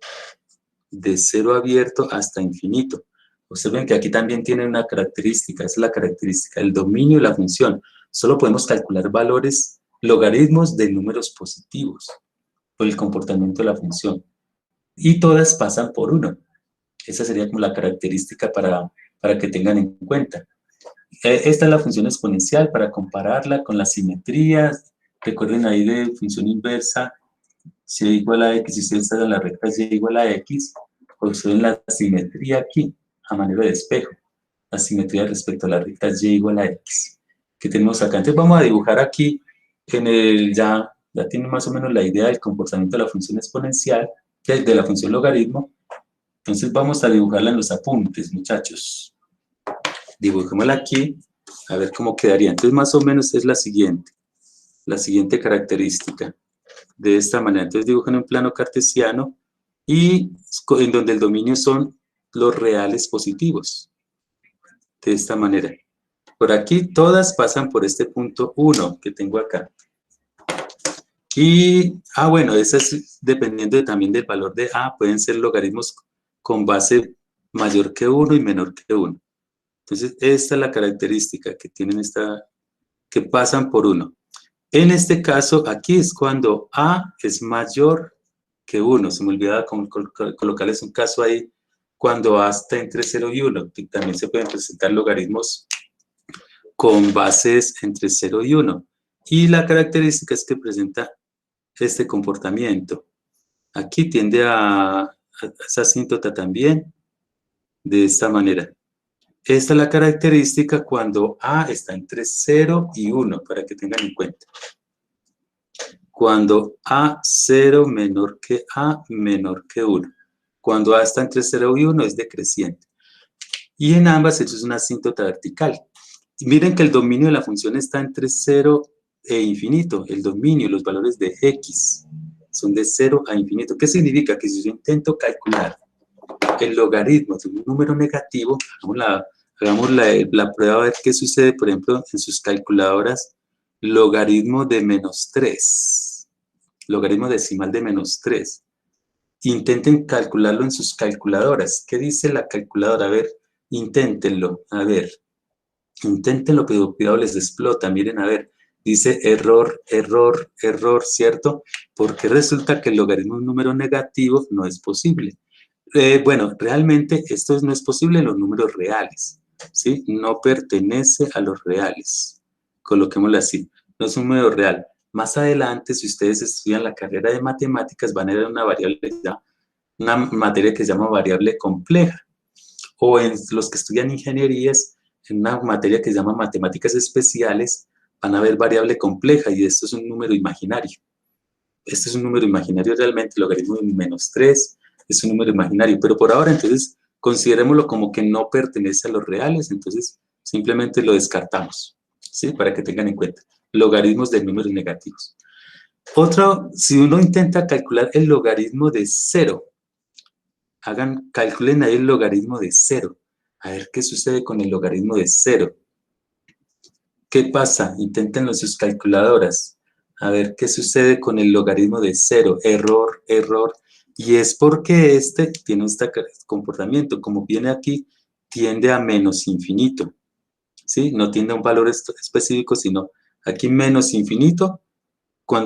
De cero abierto hasta infinito. Observen que aquí también tiene una característica, es la característica, el dominio de la función. Solo podemos calcular valores, logaritmos de números positivos por el comportamiento de la función. Y todas pasan por 1. Esa sería como la característica para que tengan en cuenta. Esta es la función exponencial para compararla con las simetrías. Recuerden ahí de función inversa, C igual a X, si ustedes hagan la recta Y igual a X, observen la simetría aquí, a manera de espejo. La simetría respecto a la recta Y igual a X. ¿Qué tenemos acá? Entonces vamos a dibujar aquí, ya tienen más o menos la idea del comportamiento de la función exponencial, de la función logaritmo. Entonces vamos a dibujarla en los apuntes, muchachos. Dibujémosla aquí, a ver cómo quedaría. Entonces más o menos es la siguiente característica. De esta manera, entonces dibujan un plano cartesiano y en donde el dominio son los reales positivos. De esta manera. Por aquí todas pasan por este punto 1 que tengo acá. Y, bueno, esas dependiendo también del valor de A, pueden ser logaritmos con base mayor que 1 y menor que 1. Entonces, esta es la característica que tienen que pasan por 1. En este caso, aquí es cuando A es mayor que 1. Se me olvidaba colocarles un caso ahí, cuando A está entre 0 y 1, que también se pueden presentar logaritmos con bases entre 0 y 1. Y la característica es que presenta este comportamiento. Aquí tiende a esa asíntota también, de esta manera. Esta es la característica cuando A está entre 0 y 1, para que tengan en cuenta. Cuando A0 menor que A menor que 1. Cuando A está entre 0 y 1 es decreciente. Y en ambas eso es una asíntota vertical. Y miren que el dominio de la función está entre 0 e infinito. El dominio, los valores de x son de 0 a infinito. ¿Qué significa? Que si yo intento calcular el logaritmo de un número negativo, hagamos la prueba a ver qué sucede, por ejemplo, en sus calculadoras, logaritmo de -3, logaritmo decimal de -3. Intenten calcularlo en sus calculadoras. ¿Qué dice la calculadora? A ver, inténtenlo, a ver. Inténtenlo, pero cuidado, les explota. Miren, a ver, dice error, error, error, ¿cierto? Porque resulta que el logaritmo de un número negativo no es posible. Bueno, realmente esto no es posible en los números reales, ¿sí? No pertenece a los reales. Coloquémoslo así, no es un número real. Más adelante, si ustedes estudian la carrera de matemáticas, van a ver una materia que se llama variable compleja. O en los que estudian ingenierías, en una materia que se llama matemáticas especiales, van a ver variable compleja y esto es un número imaginario. Este es un número imaginario realmente, el logaritmo de -3 es un número imaginario, pero por ahora entonces considerémoslo como que no pertenece a los reales, entonces simplemente lo descartamos, ¿sí? Para que tengan en cuenta, logaritmos de números negativos. Otro, si uno intenta calcular el logaritmo de 0, calculen ahí el logaritmo de 0, a ver qué sucede con el logaritmo de 0. ¿Qué pasa? Inténtenlo en sus calculadoras. A ver qué sucede con el logaritmo de 0. Error, error. Y es porque este tiene este comportamiento. Como viene aquí, tiende a menos infinito. ¿Sí? No tiende a un valor específico, sino aquí menos infinito,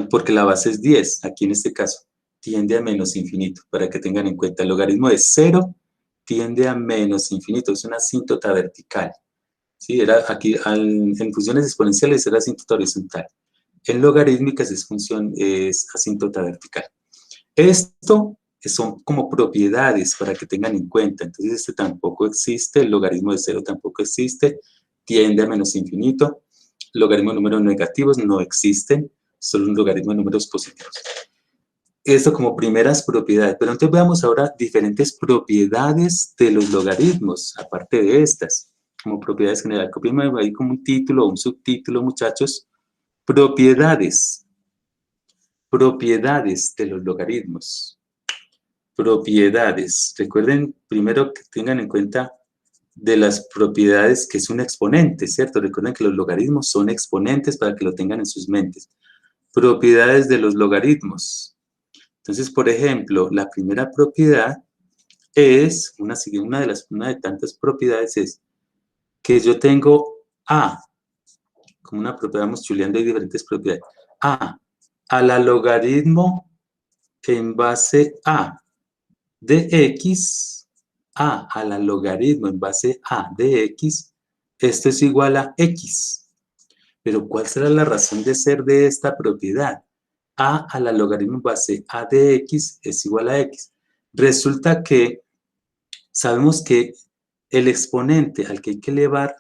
porque la base es 10. Aquí en este caso, tiende a menos infinito. Para que tengan en cuenta, el logaritmo de 0 tiende a menos infinito. Es una asíntota vertical. ¿Sí? Era aquí, en funciones exponenciales era asíntota horizontal. En logarítmicas es asíntota vertical. Esto son como propiedades para que tengan en cuenta. Entonces este tampoco existe, el logaritmo de 0 tampoco existe, tiende a menos infinito. Logaritmo de números negativos no existen, solo un logaritmo de números positivos. Esto como primeras propiedades. Pero entonces veamos ahora diferentes propiedades de los logaritmos, aparte de estas, como propiedades generales. Copiemos ahí como un título o un subtítulo, muchachos. Propiedades. Propiedades de los logaritmos. Propiedades. Recuerden primero que tengan en cuenta de las propiedades que es un exponente, ¿cierto? Recuerden que los logaritmos son exponentes para que lo tengan en sus mentes. Propiedades de los logaritmos. Entonces, por ejemplo, la primera propiedad es, una de tantas propiedades es que yo tengo A, como una propiedad, vamos chuleando, hay diferentes propiedades. A la logaritmo en base A de X, a la logaritmo en base A de X, esto es igual a X. Pero ¿cuál será la razón de ser de esta propiedad? A la logaritmo en base A de X es igual a X. Resulta que sabemos que el exponente al que hay que elevar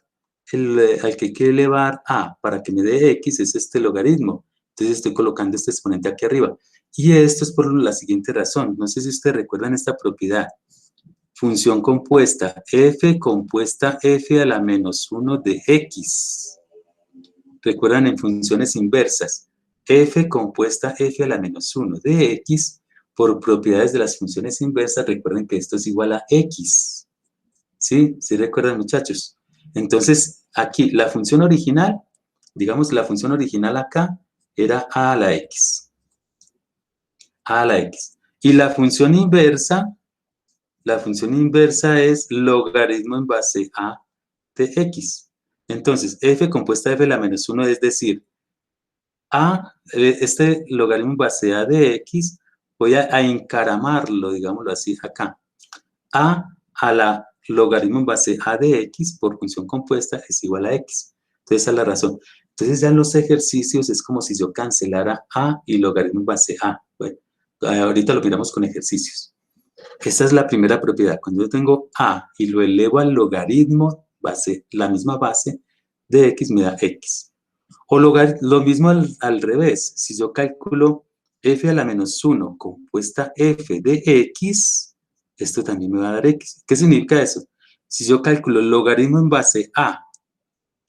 A para que me dé X es este logaritmo. Entonces estoy colocando este exponente aquí arriba. Y esto es por la siguiente razón. No sé si ustedes recuerdan esta propiedad. Función compuesta, f compuesta f a la -1 de X. Recuerdan en funciones inversas, f compuesta f a la -1 de X, por propiedades de las funciones inversas, recuerden que esto es igual a X. ¿Sí? ¿Sí recuerdan, muchachos? Entonces, aquí la función original, digamos la función original acá, era a la X. A la X. Y la función inversa es logaritmo en base a de X. Entonces, f compuesta de f a la -1, es decir, este logaritmo en base a de X, voy a encaramarlo, digámoslo así, acá. A la logaritmo en base a de X por función compuesta es igual a X. Entonces, esa es la razón. Entonces, ya en los ejercicios es como si yo cancelara A y logaritmo en base a. Bueno, ahorita lo miramos con ejercicios. Esta es la primera propiedad. Cuando yo tengo A y lo elevo al logaritmo la misma base de x me da x. O lo mismo al revés. Si yo calculo f a la menos 1 compuesta f de x, esto también me va a dar x. ¿Qué significa eso? Si yo calculo el logaritmo en base a,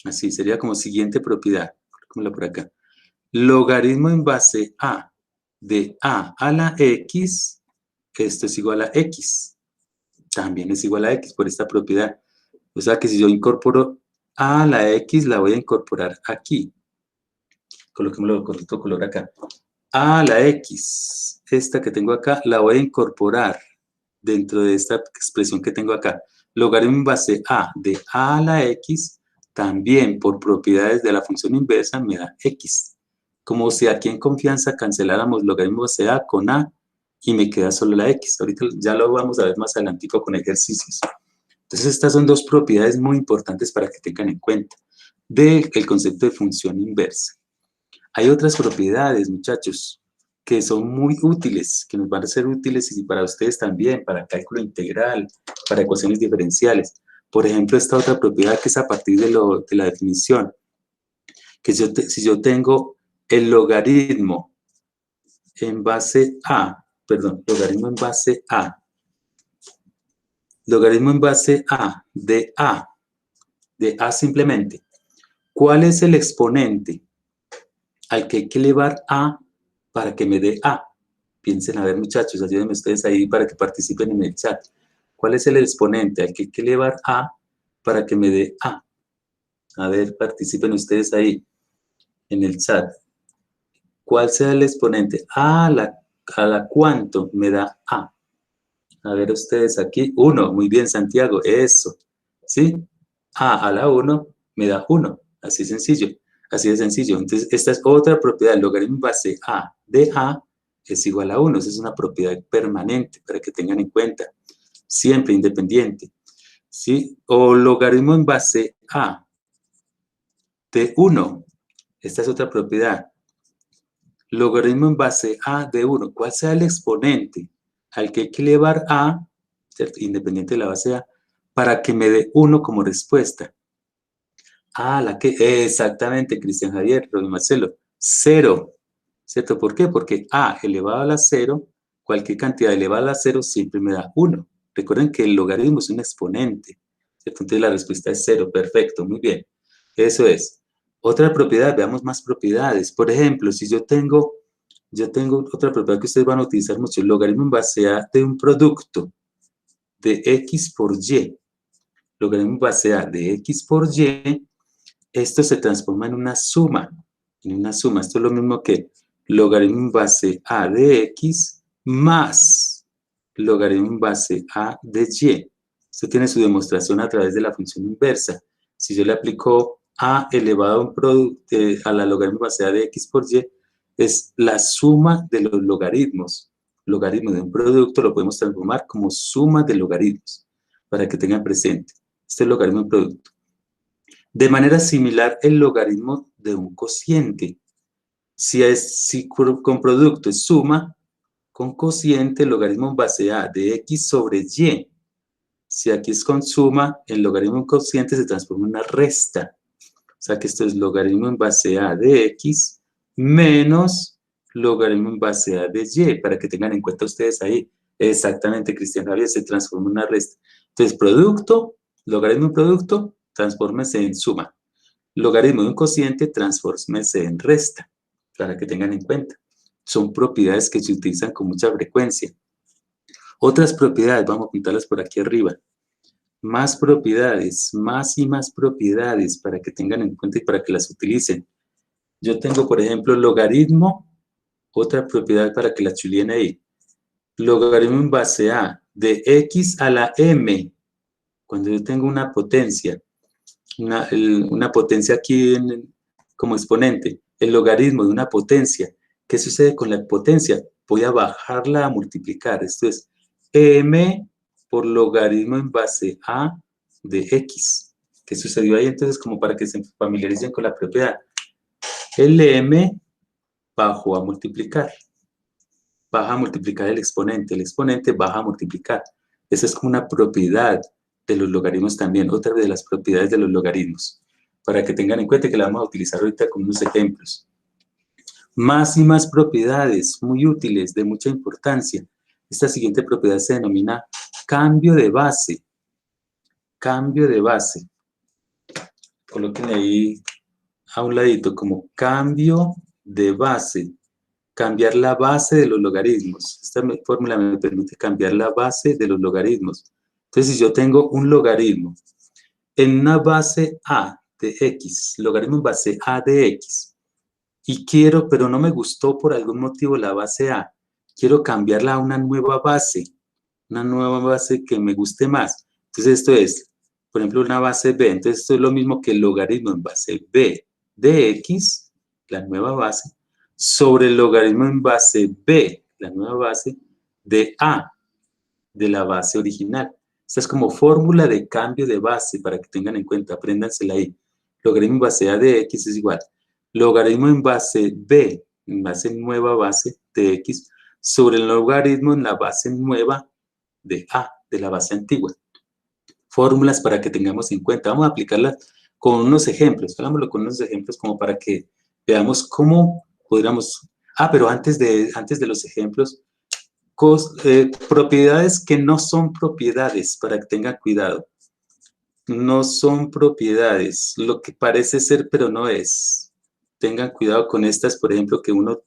así sería como siguiente propiedad, coloquémoslo por acá. Logaritmo en base a de a la x, esto es igual a x. También es igual a x por esta propiedad. O sea que si yo incorporo a la x, la voy a incorporar aquí. Coloquémoslo con otro color acá. A la x, esta que tengo acá, la voy a incorporar dentro de esta expresión que tengo acá. Logaritmo en base a de a la x, también por propiedades de la función inversa me da x. Como si aquí en confianza canceláramos logaritmo base a con a y me queda solo la x. Ahorita ya lo vamos a ver más adelantico con ejercicios. Entonces estas son dos propiedades muy importantes para que tengan en cuenta del concepto de función inversa. Hay otras propiedades, muchachos, que son muy útiles, que nos van a ser útiles y para ustedes también, para cálculo integral, para ecuaciones diferenciales. Por ejemplo, esta otra propiedad que es a partir de la definición, que si yo tengo el logaritmo en base a, perdón, logaritmo en base a de a simplemente, ¿cuál es el exponente al que hay que elevar a para que me dé a? Piensen, a ver, muchachos, ayúdenme ustedes ahí para que participen en el chat. ¿Cuál es el exponente al que hay que elevar a para que me dé a? A ver, participen ustedes ahí en el chat. ¿Cuál será el exponente? A la cuánto me da a. A ver ustedes aquí, 1, muy bien Santiago, eso, ¿sí? A la 1 me da 1, así sencillo, así de sencillo. Entonces, esta es otra propiedad, el logaritmo base a de a es igual a 1, esa es una propiedad permanente para que tengan en cuenta, siempre independiente, ¿sí? O logaritmo en base a de 1, esta es otra propiedad, logaritmo en base a de 1, ¿cuál sea el exponente al que hay que elevar a, ¿cierto? Independiente de la base a, para que me dé 1 como respuesta? La que, exactamente, Cristian Javier, Rubén Marcelo, 0, ¿cierto? ¿Por qué? Porque a elevado a la 0, cualquier cantidad elevada a la 0 siempre me da 1. Recuerden que el logaritmo es un exponente, ¿cierto? Entonces la respuesta es 0, perfecto, muy bien. Eso es. Otra propiedad, veamos más propiedades. Por ejemplo, si yo tengo otra propiedad que ustedes van a utilizar mucho, el logaritmo en base a de un producto de x por y. Logaritmo en base a de x por y, esto se transforma en una suma. Esto es lo mismo que logaritmo en base a de x más logaritmo en base a de y. Esto tiene su demostración a través de la función inversa. Si yo le aplico a elevado a un producto, a la logaritmo en base a de x por y, es la suma de los logaritmos. Logaritmo de un producto lo podemos transformar como suma de logaritmos, para que tengan presente. Este es el logaritmo de un producto. De manera similar, el logaritmo de un cociente. Si con producto es suma, con cociente el logaritmo en base a de x sobre y. Si aquí es con suma, el logaritmo en cociente se transforma en una resta. O sea que esto es logaritmo en base a de x menos logaritmo en base a de y, para que tengan en cuenta ustedes ahí. Exactamente, Cristian Javier, se transforma en una resta. Entonces, producto, logaritmo en producto, transfórmese en suma. Logaritmo de un cociente, transfórmese en resta, para que tengan en cuenta. Son propiedades que se utilizan con mucha frecuencia. Otras propiedades, vamos a pintarlas por aquí arriba. Más propiedades, más y más propiedades para que tengan en cuenta y para que las utilicen. Yo tengo, por ejemplo, logaritmo, otra propiedad para que la chulien ahí. Logaritmo en base a de x a la m. Cuando yo tengo una potencia, una potencia aquí como exponente, el logaritmo de una potencia. ¿Qué sucede con la potencia? Voy a bajarla a multiplicar. Esto es m por logaritmo en base a de x. ¿Qué sucedió ahí? Entonces, como para que se familiaricen con la propiedad. El m bajó a multiplicar. Baja a multiplicar el exponente baja a multiplicar. Esa es como una propiedad de los logaritmos también, otra de las propiedades de los logaritmos, para que tengan en cuenta que la vamos a utilizar ahorita con unos ejemplos. Más y más propiedades muy útiles, de mucha importancia. Esta siguiente propiedad se denomina cambio de base. Cambio de base. Colóquenle ahí a un ladito como cambio de base. Cambiar la base de los logaritmos. Esta fórmula me permite cambiar la base de los logaritmos. Entonces, si yo tengo un logaritmo en una base A de X, logaritmo en base A de X, y quiero, pero no me gustó por algún motivo la base A, quiero cambiarla a una nueva base que me guste más. Entonces, esto es, por ejemplo, una base B. Entonces, esto es lo mismo que el logaritmo en base B de X, la nueva base, sobre el logaritmo en base B, la nueva base, de A, de la base original. Esta es como fórmula de cambio de base para que tengan en cuenta, apréndansela ahí. Logaritmo en base A de X es igual. Logaritmo en base B, en base nueva base de X, sobre el logaritmo en la base nueva de A, de la base antigua. Fórmulas para que tengamos en cuenta. Vamos a aplicarlas con unos ejemplos. Hagámoslo con unos ejemplos como para que veamos cómo podríamos... pero antes de los ejemplos, propiedades que no son propiedades, para que tengan cuidado. No son propiedades, lo que parece ser pero no es. Tengan cuidado con estas, por ejemplo, que uno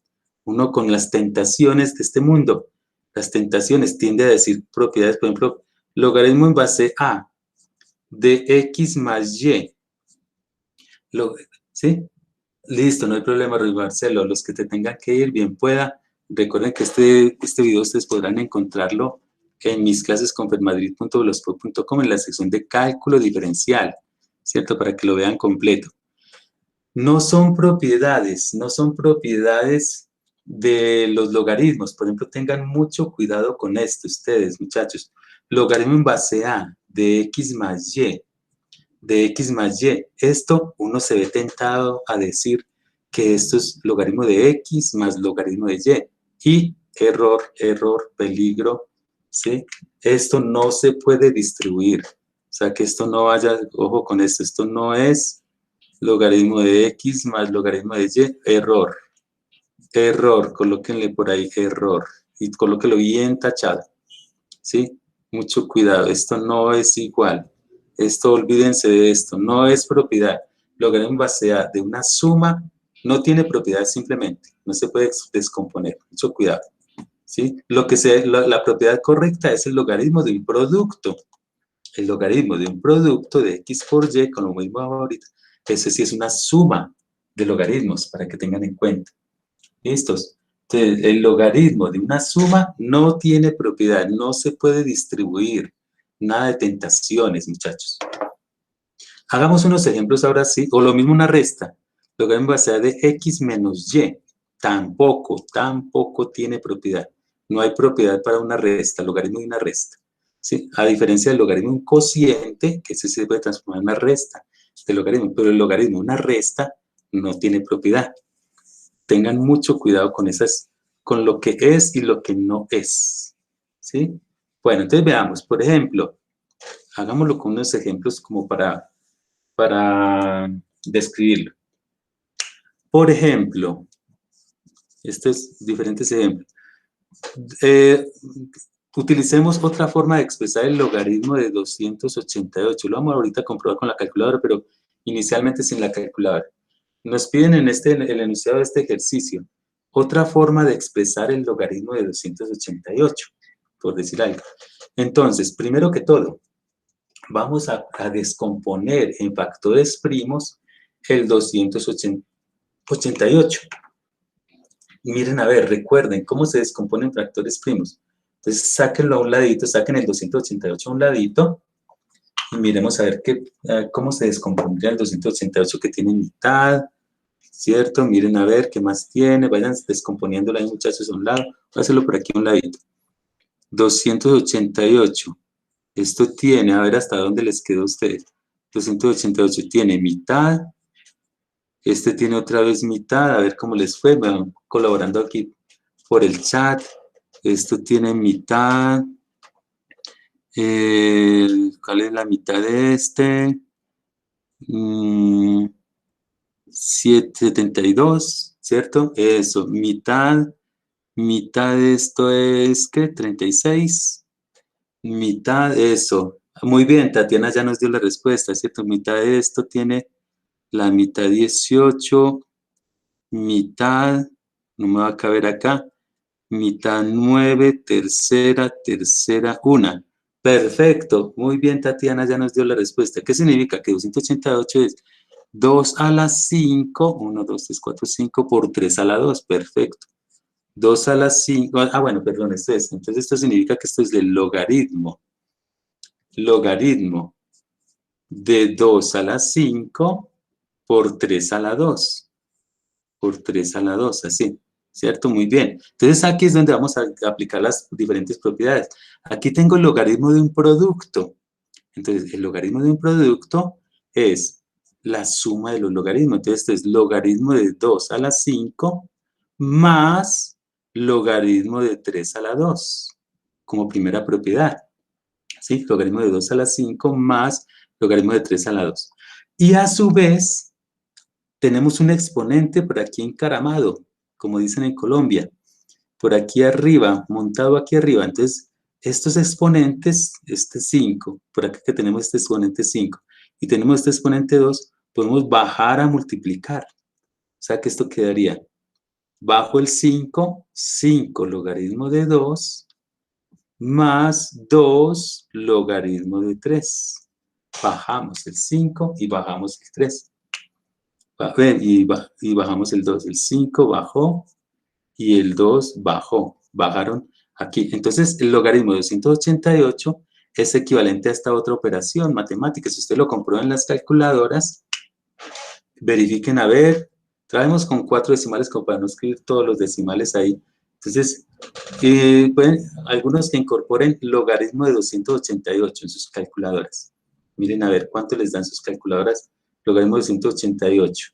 con las tentaciones de este mundo, las tentaciones tiende a decir propiedades, por ejemplo, logaritmo en base A de X más Y. ¿Sí? Listo, no hay problema, Ruiz Marcelo. Los que te tengan que ir, bien pueda. Recuerden que este video ustedes podrán encontrarlo en mis clases con fermadrid.blogspot.com en la sección de cálculo diferencial, ¿cierto? Para que lo vean completo. No son propiedades de los logaritmos. Por ejemplo, tengan mucho cuidado con esto ustedes, muchachos. Logaritmo en base A de X más Y. De X más Y. Esto uno se ve tentado a decir que esto es logaritmo de X más logaritmo de Y. Y error, peligro, ¿sí? Esto no se puede distribuir. O sea, que esto no vaya, ojo con esto, esto no es logaritmo de X más logaritmo de Y, error. Error, colóquenle por ahí error. Y colóquenlo bien tachado, ¿sí? Mucho cuidado, esto no es igual. Esto, olvídense de esto, no es propiedad. Logaritmo en base A de una suma no tiene propiedad simplemente, no se puede descomponer, mucho cuidado, ¿sí? La propiedad correcta es el logaritmo de un producto. El logaritmo de un producto de X por Y, con lo mismo ahorita, ese sí es una suma de logaritmos, para que tengan en cuenta. ¿Listos? Entonces, el logaritmo de una suma no tiene propiedad, no se puede distribuir. Nada de tentaciones, muchachos. Hagamos unos ejemplos ahora sí, o lo mismo una resta. Logaritmo base de X menos Y. Tampoco tiene propiedad. No hay propiedad para una resta, logaritmo de una resta. ¿Sí? A diferencia del logaritmo de un cociente, que ese se puede transformar en una resta de logaritmo, pero el logaritmo de una resta no tiene propiedad. Tengan mucho cuidado con lo que es y lo que no es. ¿Sí? Bueno, entonces veamos, por ejemplo, hagámoslo con unos ejemplos como para describirlo. Por ejemplo, estos diferentes ejemplos. Utilicemos otra forma de expresar el logaritmo de 288. Lo vamos ahorita a comprobar con la calculadora, pero inicialmente sin la calculadora. Nos piden en el enunciado de este ejercicio otra forma de expresar el logaritmo de 288, por decir algo. Entonces, primero que todo, vamos a descomponer en factores primos el 288. Miren, a ver, recuerden cómo se descomponen en factores primos. Entonces, sáquenlo a un ladito, saquen el 288 a un ladito y miremos a ver cómo se descompondría el 288 que tiene mitad, ¿cierto? Miren a ver qué más tiene, vayan descomponiéndolo ahí, muchachos, a un lado. Voy a hacerlo por aquí a un ladito. 288. Esto tiene, a ver hasta dónde les quedó a ustedes. 288 tiene mitad. Este tiene otra vez mitad. A ver cómo les fue. Me van colaborando aquí por el chat. Esto tiene mitad. ¿Cuál es la mitad de este? 72, ¿cierto? Eso, mitad de esto es, ¿qué? 36, mitad, eso. Muy bien, Tatiana ya nos dio la respuesta, ¿cierto? Mitad de esto tiene la mitad 18, mitad, no me va a caber acá, mitad 9, tercera, una. Perfecto, muy bien, Tatiana ya nos dio la respuesta. ¿Qué significa? Que 288 es 2 a la 5, 1, 2, 3, 4, 5 por 3 a la 2, perfecto. 2 a la 5, bueno, perdón, esto es, entonces esto significa que esto es del logaritmo de 2 a la 5 por 3 a la 2, por 3 a la 2, así, ¿cierto? Muy bien. Entonces aquí es donde vamos a aplicar las diferentes propiedades. Aquí tengo el logaritmo de un producto. Entonces, el logaritmo de un producto es la suma de los logaritmos. Entonces, esto es logaritmo de 2 a la 5 más logaritmo de 3 a la 2, como primera propiedad. ¿Sí? Logaritmo de 2 a la 5 más logaritmo de 3 a la 2. Y a su vez, tenemos un exponente por aquí encaramado, como dicen en Colombia, por aquí arriba, montado aquí arriba. Entonces, estos exponentes, este 5, por acá que tenemos este exponente 5, y tenemos este exponente 2, podemos bajar a multiplicar. O sea que esto quedaría bajo el 5, 5 logaritmo de 2, más 2 logaritmo de 3. Bajamos el 5 y bajamos el 3. Y bajamos el 2. El 5 bajó y el 2 bajó. Bajaron aquí. Entonces, el logaritmo de 288 es equivalente a esta otra operación matemática. Si usted lo comprueba en las calculadoras, verifiquen a ver. Traemos con 4 decimales como para no escribir todos los decimales ahí. Entonces, pueden, algunos que incorporen logaritmo de 288 en sus calculadoras. Miren a ver cuánto les dan sus calculadoras. Logaritmo de 288.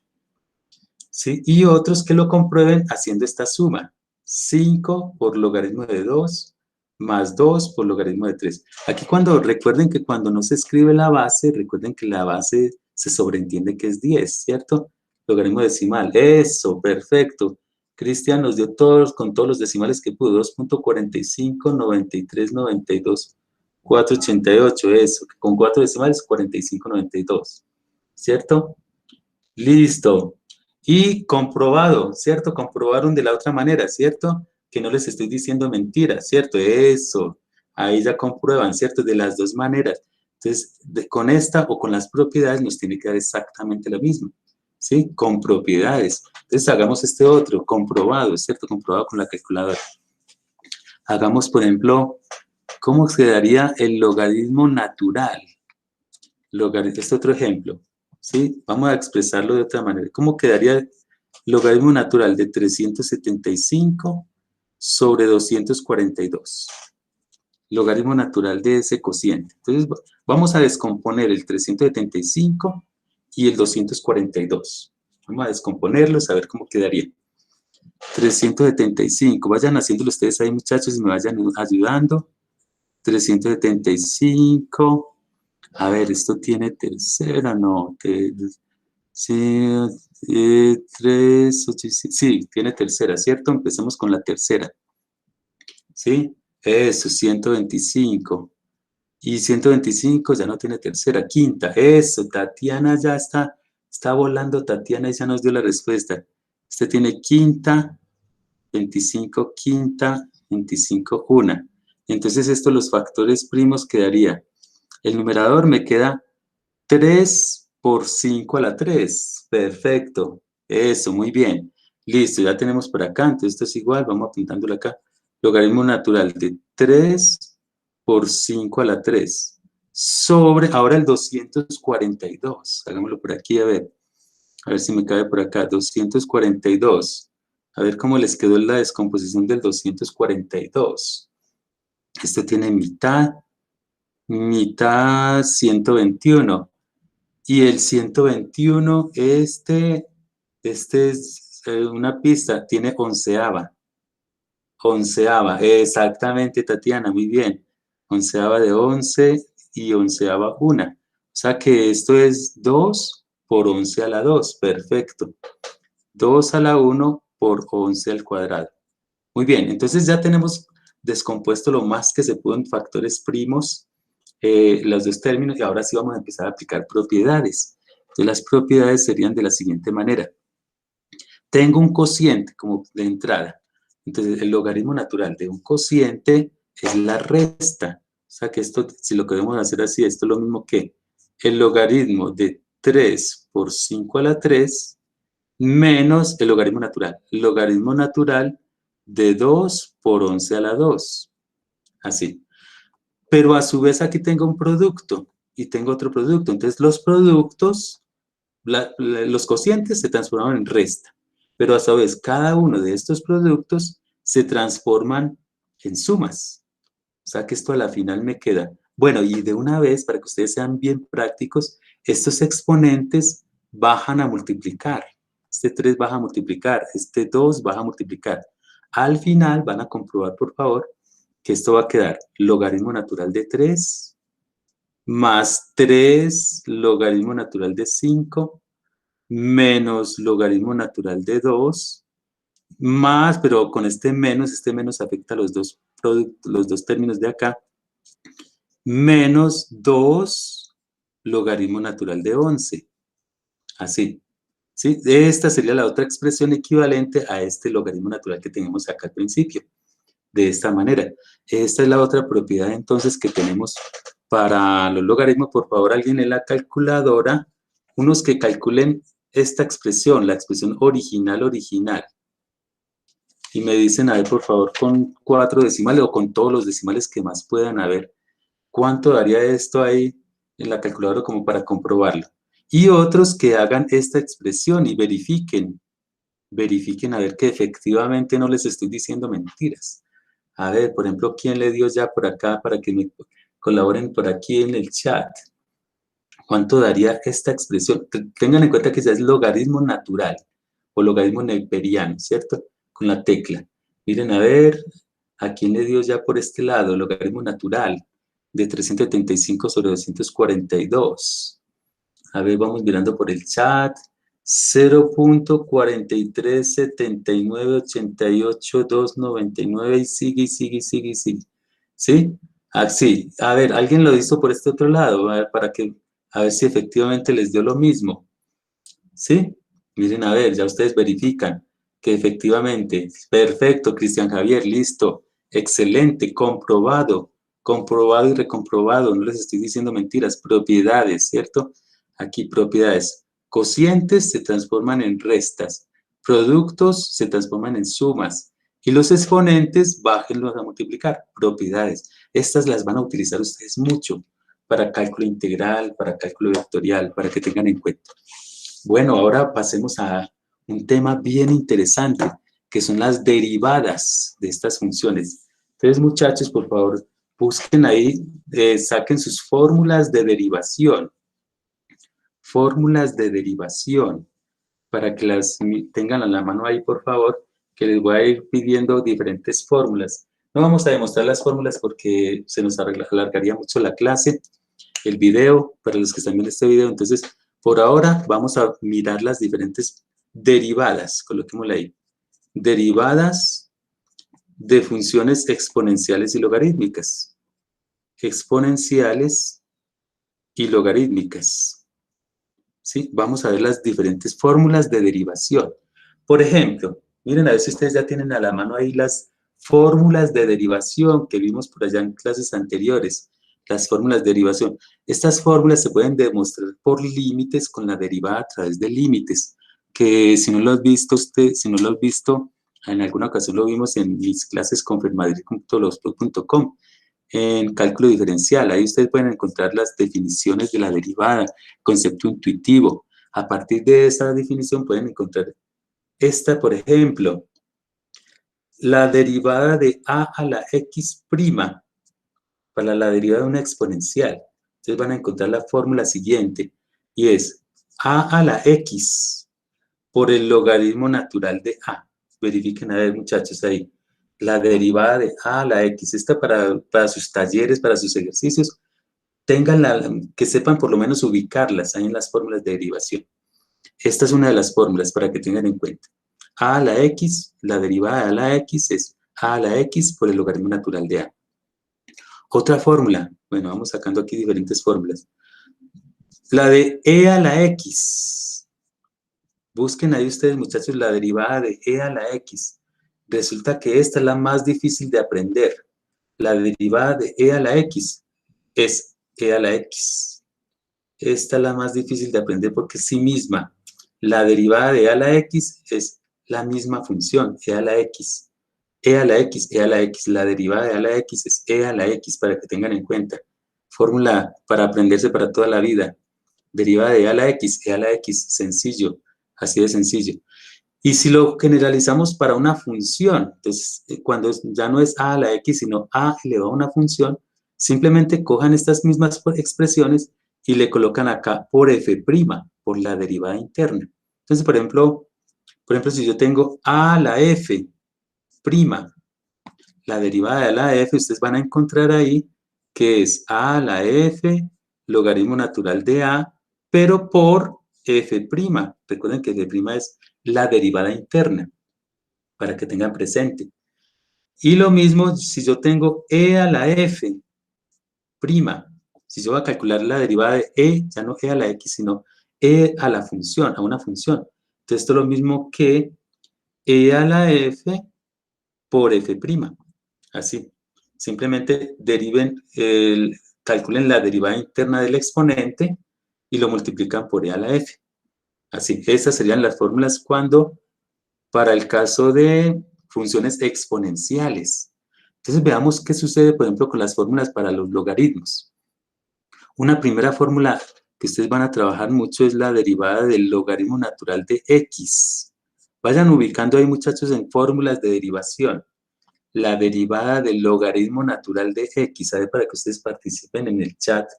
¿Sí? Y otros que lo comprueben haciendo esta suma. 5 por logaritmo de 2 más 2 por logaritmo de 3. Aquí recuerden que cuando no se escribe la base, recuerden que la base se sobreentiende que es 10, ¿cierto? Logaritmo decimal. Eso, perfecto. Cristian nos dio todos, con todos los decimales que pudo. 2.45, 93, 92, 488. Eso, con 4 decimales, 45, 92. ¿Cierto? Listo. Y comprobado, ¿cierto? Comprobaron de la otra manera, ¿cierto? Que no les estoy diciendo mentiras, ¿cierto? Eso. Ahí ya comprueban, ¿cierto? De las dos maneras. Entonces, con esta o con las propiedades nos tiene que dar exactamente lo mismo, ¿sí? Con propiedades. Entonces, hagamos este otro, comprobado, ¿cierto? Comprobado con la calculadora. Hagamos, por ejemplo, ¿cómo quedaría el logaritmo natural? Este es otro ejemplo, ¿sí? Vamos a expresarlo de otra manera. ¿Cómo quedaría el logaritmo natural de 375 sobre 242? Logaritmo natural de ese cociente. Entonces, vamos a descomponer el 375 y el 242. Vamos a descomponerlos, a ver cómo quedaría. 375, vayan haciéndolo ustedes ahí, muchachos, y me vayan ayudando. 375. A ver, esto tiene tercera, no. Sí, 3, 8, sí, tiene tercera, ¿cierto? Empecemos con la tercera. ¿Sí? Eso, 125. Y 125 ya no tiene tercera, quinta. Eso, Tatiana ya está volando, Tatiana ya nos dio la respuesta. Este tiene quinta, 25, quinta, 25, una. Entonces, esto, los factores primos quedaría. El numerador me queda 3 por 5 a la 3. Perfecto. Eso, muy bien. Listo, ya tenemos por acá. Entonces, esto es igual. Vamos apuntándolo acá. Logaritmo natural de 3 por 5 a la 3. Sobre, ahora el 242. Hagámoslo por aquí, a ver. A ver si me cabe por acá. 242. A ver cómo les quedó la descomposición del 242. Esto tiene mitad, mitad 121. Y el 121, este es una pista, tiene onceava. Onceava, exactamente, Tatiana, muy bien. onceava de 11 y onceava una. O sea que esto es 2 por 11 a la 2, perfecto. 2 a la 1 por 11 al cuadrado. Muy bien, entonces ya tenemos descompuesto lo más que se pudo en factores primos, los dos términos, y ahora sí vamos a empezar a aplicar propiedades. Entonces las propiedades serían de la siguiente manera. Tengo un cociente como de entrada. Entonces el logaritmo natural de un cociente es la resta. O sea que esto, si lo queremos hacer así, esto es lo mismo que el logaritmo de 3 por 5 a la 3 menos el logaritmo natural. El logaritmo natural de 2 por 11 a la 2. Así. Pero a su vez aquí tengo un producto y tengo otro producto. Entonces los productos, los cocientes se transforman en resta. Pero a su vez cada uno de estos productos se transforman en sumas. O sea que esto a la final me queda. Bueno, y de una vez, para que ustedes sean bien prácticos, estos exponentes bajan a multiplicar. Este 3 baja a multiplicar, este 2 baja a multiplicar. Al final van a comprobar, por favor, que esto va a quedar logaritmo natural de 3 más 3 logaritmo natural de 5 menos logaritmo natural de 2 más, pero con este menos afecta a los dos términos de acá, menos 2 logaritmo natural de 11. Así. ¿Sí? Esta sería la otra expresión equivalente a este logaritmo natural que tenemos acá al principio. De esta manera. Esta es la otra propiedad entonces que tenemos para los logaritmos. Por favor, alguien en la calculadora, unos que calculen esta expresión, la expresión original. Y me dicen, a ver, por favor, con 4 decimales o con todos los decimales que más puedan haber, ¿cuánto daría esto ahí en la calculadora como para comprobarlo? Y otros que hagan esta expresión y verifiquen a ver que efectivamente no les estoy diciendo mentiras. A ver, por ejemplo, ¿quién le dio ya por acá para que me colaboren por aquí en el chat? ¿Cuánto daría esta expresión? Tengan en cuenta que ya es logaritmo natural o logaritmo neperiano, ¿cierto? Con la tecla. Miren, a ver, ¿a quién le dio ya por este lado? Logaritmo natural de 375 sobre 242. A ver, vamos mirando por el chat. 0.437988.299 y sigue. ¿Sí? Así. A ver, ¿alguien lo hizo por este otro lado? A ver si efectivamente les dio lo mismo. ¿Sí? Miren, a ver, ya ustedes verifican que efectivamente. Perfecto, Cristian Javier, listo. Excelente, comprobado y recomprobado. No les estoy diciendo mentiras. Propiedades, ¿cierto? Aquí propiedades. Cocientes se transforman en restas. Productos se transforman en sumas. Y los exponentes, bájenlos a multiplicar. Propiedades. Estas las van a utilizar ustedes mucho para cálculo integral, para cálculo vectorial, para que tengan en cuenta. Bueno, ahora pasemos a un tema bien interesante, que son las derivadas de estas funciones. Entonces, muchachos, por favor, busquen ahí, saquen sus fórmulas de derivación. Fórmulas de derivación, para que las tengan a la mano ahí, por favor, que les voy a ir pidiendo diferentes fórmulas. No vamos a demostrar las fórmulas porque se nos alargaría mucho la clase, el video, para los que están viendo este video. Entonces, por ahora vamos a mirar las diferentes derivadas, coloquémosla ahí. Derivadas de funciones exponenciales y logarítmicas. Exponenciales y logarítmicas. ¿Sí? Vamos a ver las diferentes fórmulas de derivación. Por ejemplo, miren a ver si ustedes ya tienen a la mano ahí las fórmulas de derivación que vimos por allá en clases anteriores. Las fórmulas de derivación. Estas fórmulas se pueden demostrar por límites con la derivada a través de límites, que si no lo has visto en alguna ocasión lo vimos en mis clases con fermadrid.blogspot.com, en cálculo diferencial. Ahí ustedes pueden encontrar las definiciones de la derivada, concepto intuitivo. A partir de esa definición pueden encontrar esta, por ejemplo, la derivada de a la x' para la derivada de una exponencial. Entonces van a encontrar la fórmula siguiente, y es a la x por el logaritmo natural de a. Verifiquen a ver, muchachos, ahí. la derivada de a a la x. Esta para sus talleres, para sus ejercicios, que sepan por lo menos ubicarlas ahí en las fórmulas de derivación. Esta es una de las fórmulas para que tengan en cuenta. A a la x, la derivada de a a la x es a a la x por el logaritmo natural de a. Otra fórmula, bueno, vamos sacando aquí diferentes fórmulas. La de e a la x. Busquen ahí ustedes, muchachos, la derivada de e a la x. Resulta que esta es la más difícil de aprender. La derivada de e a la x es e a la x. Esta es la más difícil de aprender porque es sí misma. La derivada de e a la x es la misma función, e a la x. E a la x, e a la x. La derivada de e a la x es e a la x, para que tengan en cuenta. Fórmula para aprenderse para toda la vida. Derivada de e a la x, sencillo, así de sencillo. Y si lo generalizamos para una función, entonces cuando ya no es a la x, sino a elevado a una función, simplemente cojan estas mismas expresiones y le colocan acá por f', por la derivada interna. Entonces, por ejemplo, si yo tengo a la f', la derivada de la f, ustedes van a encontrar ahí que es a a la f logaritmo natural de a, pero por f'. Recuerden que f' es la derivada interna, para que tengan presente. Y lo mismo si yo tengo e a la f'. Si yo voy a calcular la derivada de e, ya no e a la x, sino e a la función, a una función. Entonces esto es lo mismo que e a la f por f'. Así. Simplemente calculen la derivada interna del exponente y lo multiplican por e a la f. Así, esas serían las fórmulas para el caso de funciones exponenciales. Entonces veamos qué sucede, por ejemplo, con las fórmulas para los logaritmos. Una primera fórmula que ustedes van a trabajar mucho es la derivada del logaritmo natural de x. Vayan ubicando ahí, muchachos, en fórmulas de derivación. La derivada del logaritmo natural de x, ¿sabe? Para que ustedes participen en el chat,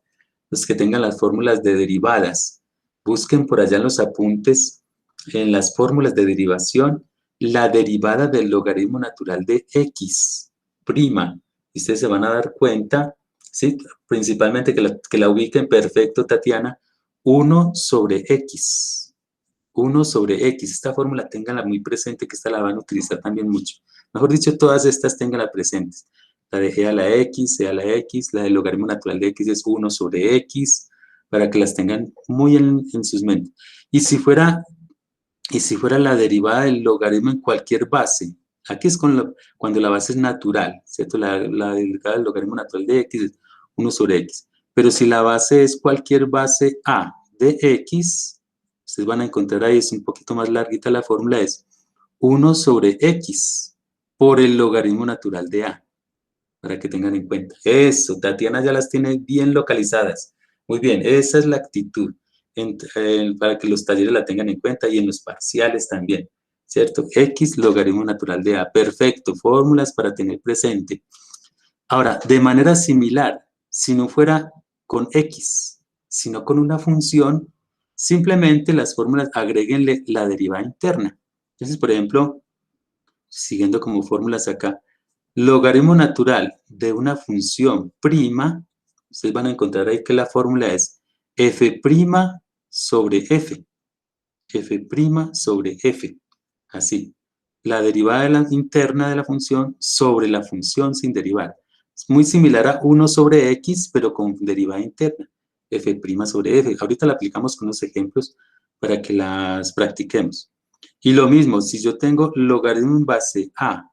los que tengan las fórmulas de derivadas. Busquen por allá en los apuntes, en las fórmulas de derivación, la derivada del logaritmo natural de x'. Y ustedes se van a dar cuenta, ¿sí? Principalmente que la ubiquen perfecto, Tatiana, 1 sobre x. 1 sobre x. Esta fórmula ténganla muy presente, que esta la van a utilizar también mucho. Mejor dicho, todas estas ténganla presentes. La de e a la x, la del logaritmo natural de x es 1 sobre x, para que las tengan muy en sus mentes. Y si fuera la derivada del logaritmo en cualquier base, aquí es cuando la base es natural, ¿cierto? La derivada del logaritmo natural de x es 1 sobre x. Pero si la base es cualquier base a de x, ustedes van a encontrar ahí, es un poquito más larguita la fórmula, es 1 sobre x por el logaritmo natural de a, para que tengan en cuenta. Eso, Tatiana ya las tiene bien localizadas. Muy bien, esa es la actitud, para que los talleres la tengan en cuenta y en los parciales también, ¿cierto? X logaritmo natural de a, perfecto, fórmulas para tener presente. Ahora, de manera similar, si no fuera con x, sino con una función, simplemente las fórmulas agréguenle la derivada interna. Entonces, por ejemplo, siguiendo como fórmulas acá, logaritmo natural de una función prima, ustedes van a encontrar ahí que la fórmula es f' sobre f. F' sobre f. Así. La derivada interna de la función sobre la función sin derivar. Es muy similar a 1 sobre x, pero con derivada interna. F' sobre f. Ahorita la aplicamos con unos ejemplos para que las practiquemos. Y lo mismo, si yo tengo logaritmo en base a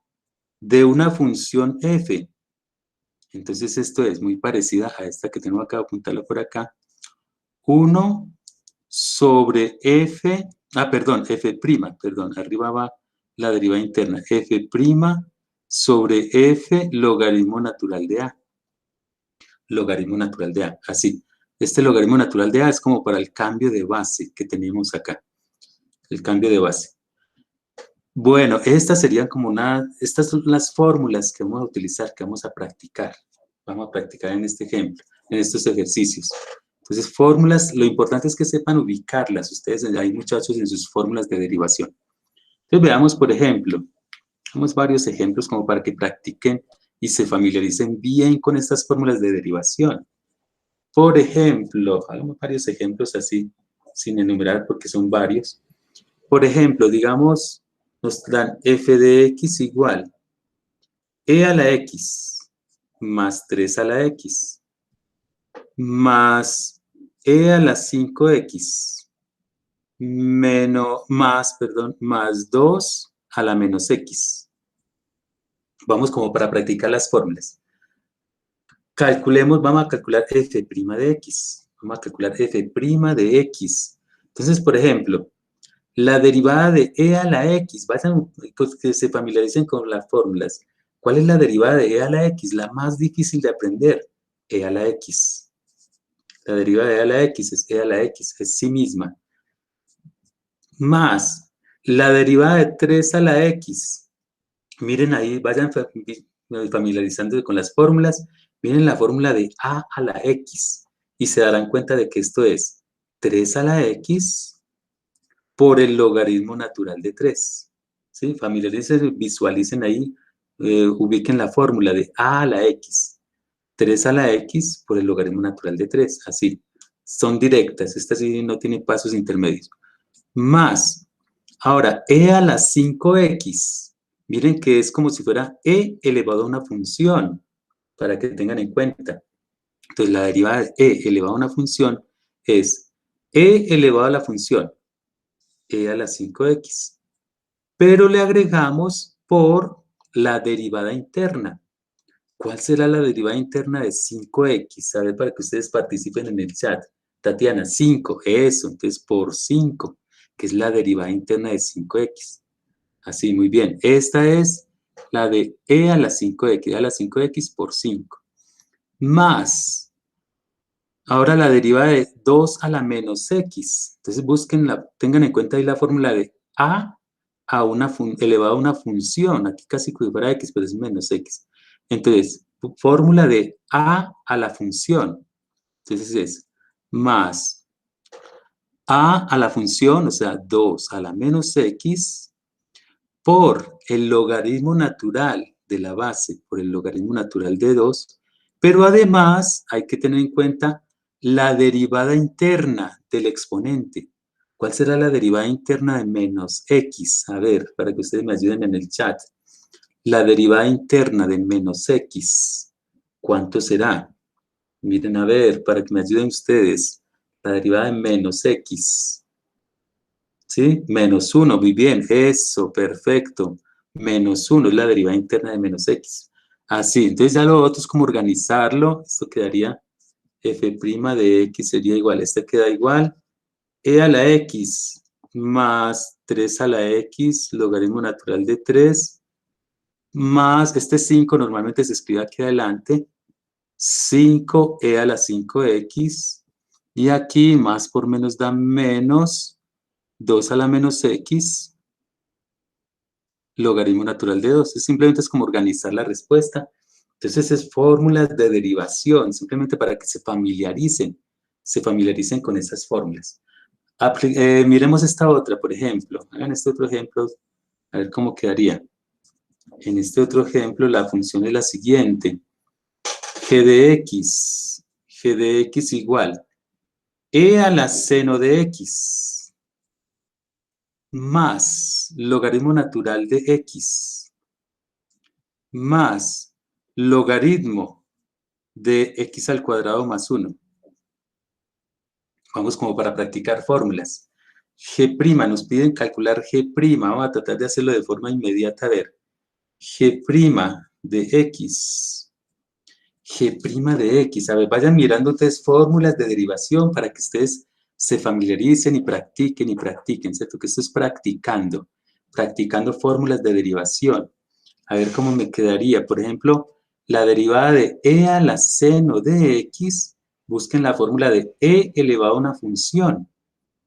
de una función f, entonces esto es muy parecida a esta que tengo acá, apuntarla por acá. 1 sobre f, arriba va la derivada interna, f' sobre f logaritmo natural de a. Logaritmo natural de a, así. Este logaritmo natural de a es como para el cambio de base que tenemos acá. El cambio de base. Bueno, estas serían estas son las fórmulas que vamos a utilizar, que vamos a practicar. Vamos a practicar en este ejemplo, en estos ejercicios. Entonces, fórmulas, lo importante es que sepan ubicarlas. Ustedes, hay muchachos en sus fórmulas de derivación. Entonces, veamos, por ejemplo, Vamos varios ejemplos como para que practiquen y se familiaricen bien con estas fórmulas de derivación. Por ejemplo, hagamos varios ejemplos así, sin enumerar porque son varios. Por ejemplo, digamos, nos dan f de x igual e a la x más 3 a la x más e a la 5x más 2 a la menos x. Vamos como para practicar las fórmulas. Calculemos, vamos a calcular f' de x. Vamos a calcular f' de x. Entonces, por ejemplo, la derivada de e a la x, vayan, pues, que se familiaricen con las fórmulas. ¿Cuál es la derivada de e a la x? La más difícil de aprender, e a la x. La derivada de e a la x es e a la x, es sí misma. Más la derivada de 3 a la x. Miren ahí, vayan familiarizándose con las fórmulas. Miren la fórmula de a la x. Y se darán cuenta de que esto es 3 a la x por el logaritmo natural de 3. ¿Sí? Familiaricen, visualicen ahí, ubiquen la fórmula de a la x. 3 a la x por el logaritmo natural de 3. Así. Son directas. Esta sí no tiene pasos intermedios. Más, ahora, e a la 5x. Miren que es como si fuera e elevado a una función, para que tengan en cuenta. Entonces, la derivada de e elevado a una función es e elevado a la función, e a la 5x. Pero le agregamos por la derivada interna. ¿Cuál será la derivada interna de 5x? A ver, para que ustedes participen en el chat. Tatiana, 5, eso, entonces por 5, que es la derivada interna de 5x. Así, muy bien. Esta es la de e a la 5x, e a la 5x por 5. Más, ahora la derivada de 2 a la menos x. Entonces tengan en cuenta ahí la fórmula de a elevado a una función. Aquí casi que fuera x, pero es menos x. Entonces, fórmula de a la función. Entonces es más a la función, o sea, 2 a la menos x, por el logaritmo natural de la base, por el logaritmo natural de 2, pero además hay que tener en cuenta la derivada interna del exponente. ¿Cuál será la derivada interna de menos x? A ver, para que ustedes me ayuden en el chat. La derivada interna de menos x, ¿cuánto será? Miren, a ver, para que me ayuden ustedes. La derivada de menos x. ¿Sí? Menos 1, muy bien. Eso, perfecto. Menos 1 es la derivada interna de menos x. Así, entonces ya lo otro es como organizarlo. Esto quedaría f' de x sería igual. Este queda igual. E a la x más 3 a la x, logaritmo natural de 3, más este 5 normalmente se escribe aquí adelante. 5e a la 5x, y aquí más por menos da menos 2 a la menos x, logaritmo natural de 2. Simplemente es como organizar la respuesta. Entonces es fórmulas de derivación, simplemente para que se familiaricen con esas fórmulas. Miremos esta otra, por ejemplo. Hagan este otro ejemplo, a ver cómo quedaría. En este otro ejemplo, la función es la siguiente. G de x igual e a la seno de x más logaritmo natural de x más logaritmo de x al cuadrado más 1. Vamos como para practicar fórmulas. G', nos piden calcular G', vamos a tratar de hacerlo de forma inmediata. A ver, G' de x. G' de x. A ver, vayan mirando ustedes fórmulas de derivación para que ustedes se familiaricen y practiquen, ¿cierto? Que esto es practicando fórmulas de derivación. A ver cómo me quedaría. Por ejemplo, la derivada de e a la seno de x, busquen la fórmula de e elevado a una función,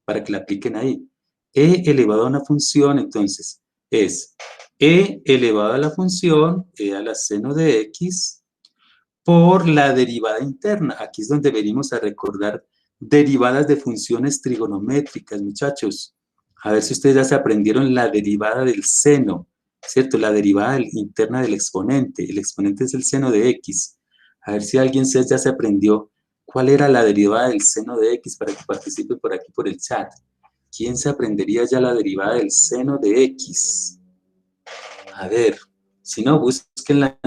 para que la apliquen ahí. E elevado a una función, entonces, es e elevado a la función, e a la seno de x, por la derivada interna. Aquí es donde venimos a recordar derivadas de funciones trigonométricas, muchachos. A ver si ustedes ya se aprendieron la derivada del seno. ¿cierto? La derivada interna del exponente. El exponente es el seno de x. A ver si alguien ya se aprendió cuál era la derivada del seno de x para que participe por aquí por el chat. ¿Quién se aprendería ya la derivada del seno de x? A ver, si no, busquen la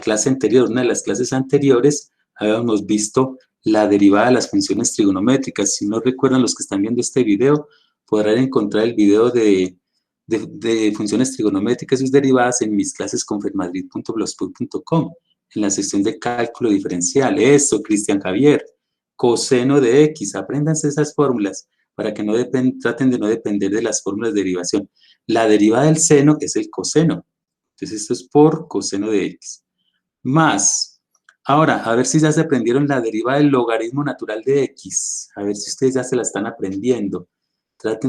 clase anterior. Una de las clases anteriores habíamos visto la derivada de las funciones trigonométricas. Si no recuerdan los que están viendo este video, podrán encontrar el video de funciones trigonométricas y sus derivadas en mis clases con fermadrid.blogspot.com, en la sección de cálculo diferencial. Eso, Cristian Javier. Coseno de x. Apréndanse esas fórmulas para que no traten de no depender de las fórmulas de derivación. La derivada del seno es el coseno. Entonces esto es por coseno de x. Más, ahora, a ver si ya se aprendieron la derivada del logaritmo natural de x. A ver si ustedes ya se la están aprendiendo.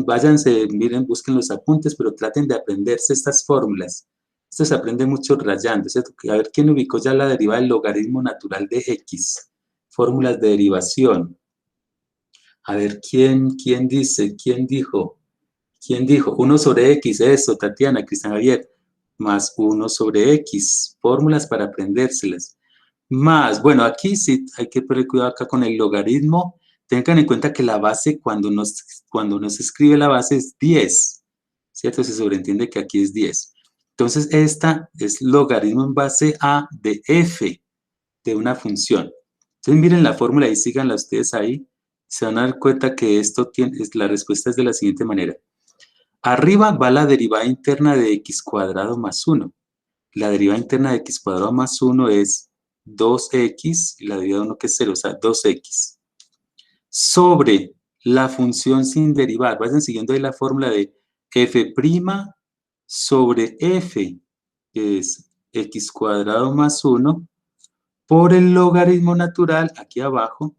Váyanse, miren, busquen los apuntes, pero traten de aprenderse estas fórmulas. Esto se aprende mucho rayando, ¿cierto? A ver, ¿quién ubicó ya la derivada del logaritmo natural de x? Fórmulas de derivación. A ver, ¿quién dice? ¿Quién dijo? 1 sobre x, eso, Tatiana, Cristian Javier, más 1 sobre x, fórmulas para aprendérselas. Más, bueno, aquí sí hay que poner cuidado acá con el logaritmo. Tengan en cuenta que la base, cuando nos escribe la base es 10, ¿cierto? Se sobreentiende que aquí es 10. Entonces, esta es logaritmo en base a de f, de una función. Entonces, miren la fórmula y síganla ustedes ahí. Se van a dar cuenta que la respuesta es de la siguiente manera. Arriba va la derivada interna de x cuadrado más 1. La derivada interna de x cuadrado más 1 es 2x, y la derivada de 1 que es 0, o sea, 2x. Sobre la función sin derivar, vayan siguiendo ahí la fórmula de f' sobre f, que es x cuadrado más 1, por el logaritmo natural, aquí abajo,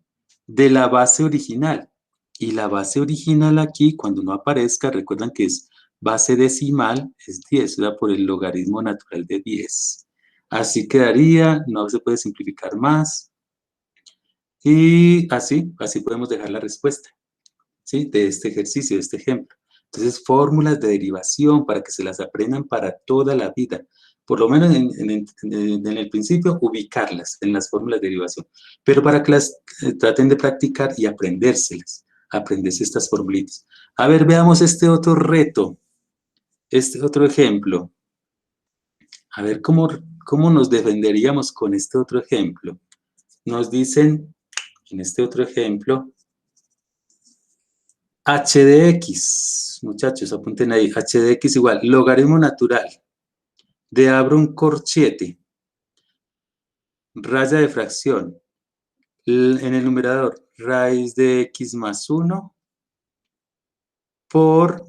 de la base original. Y la base original aquí, cuando no aparezca, recuerdan que es base decimal, es 10, ¿verdad? Por el logaritmo natural de 10. Así quedaría, no se puede simplificar más. Y así podemos dejar la respuesta, ¿sí? De este ejercicio, de este ejemplo. Entonces, fórmulas de derivación para que se las aprendan para toda la vida. Por lo menos en el principio, ubicarlas en las fórmulas de derivación. Pero para que las traten de practicar y aprendérselas, aprenderse estas formulitas. A ver, veamos este otro reto, este otro ejemplo. A ver cómo nos defenderíamos con este otro ejemplo. Nos dicen, en este otro ejemplo, h de x, muchachos, apunten ahí, h de x igual, logaritmo natural de abro un corchete, raya de fracción, en el numerador, raíz de x más 1 por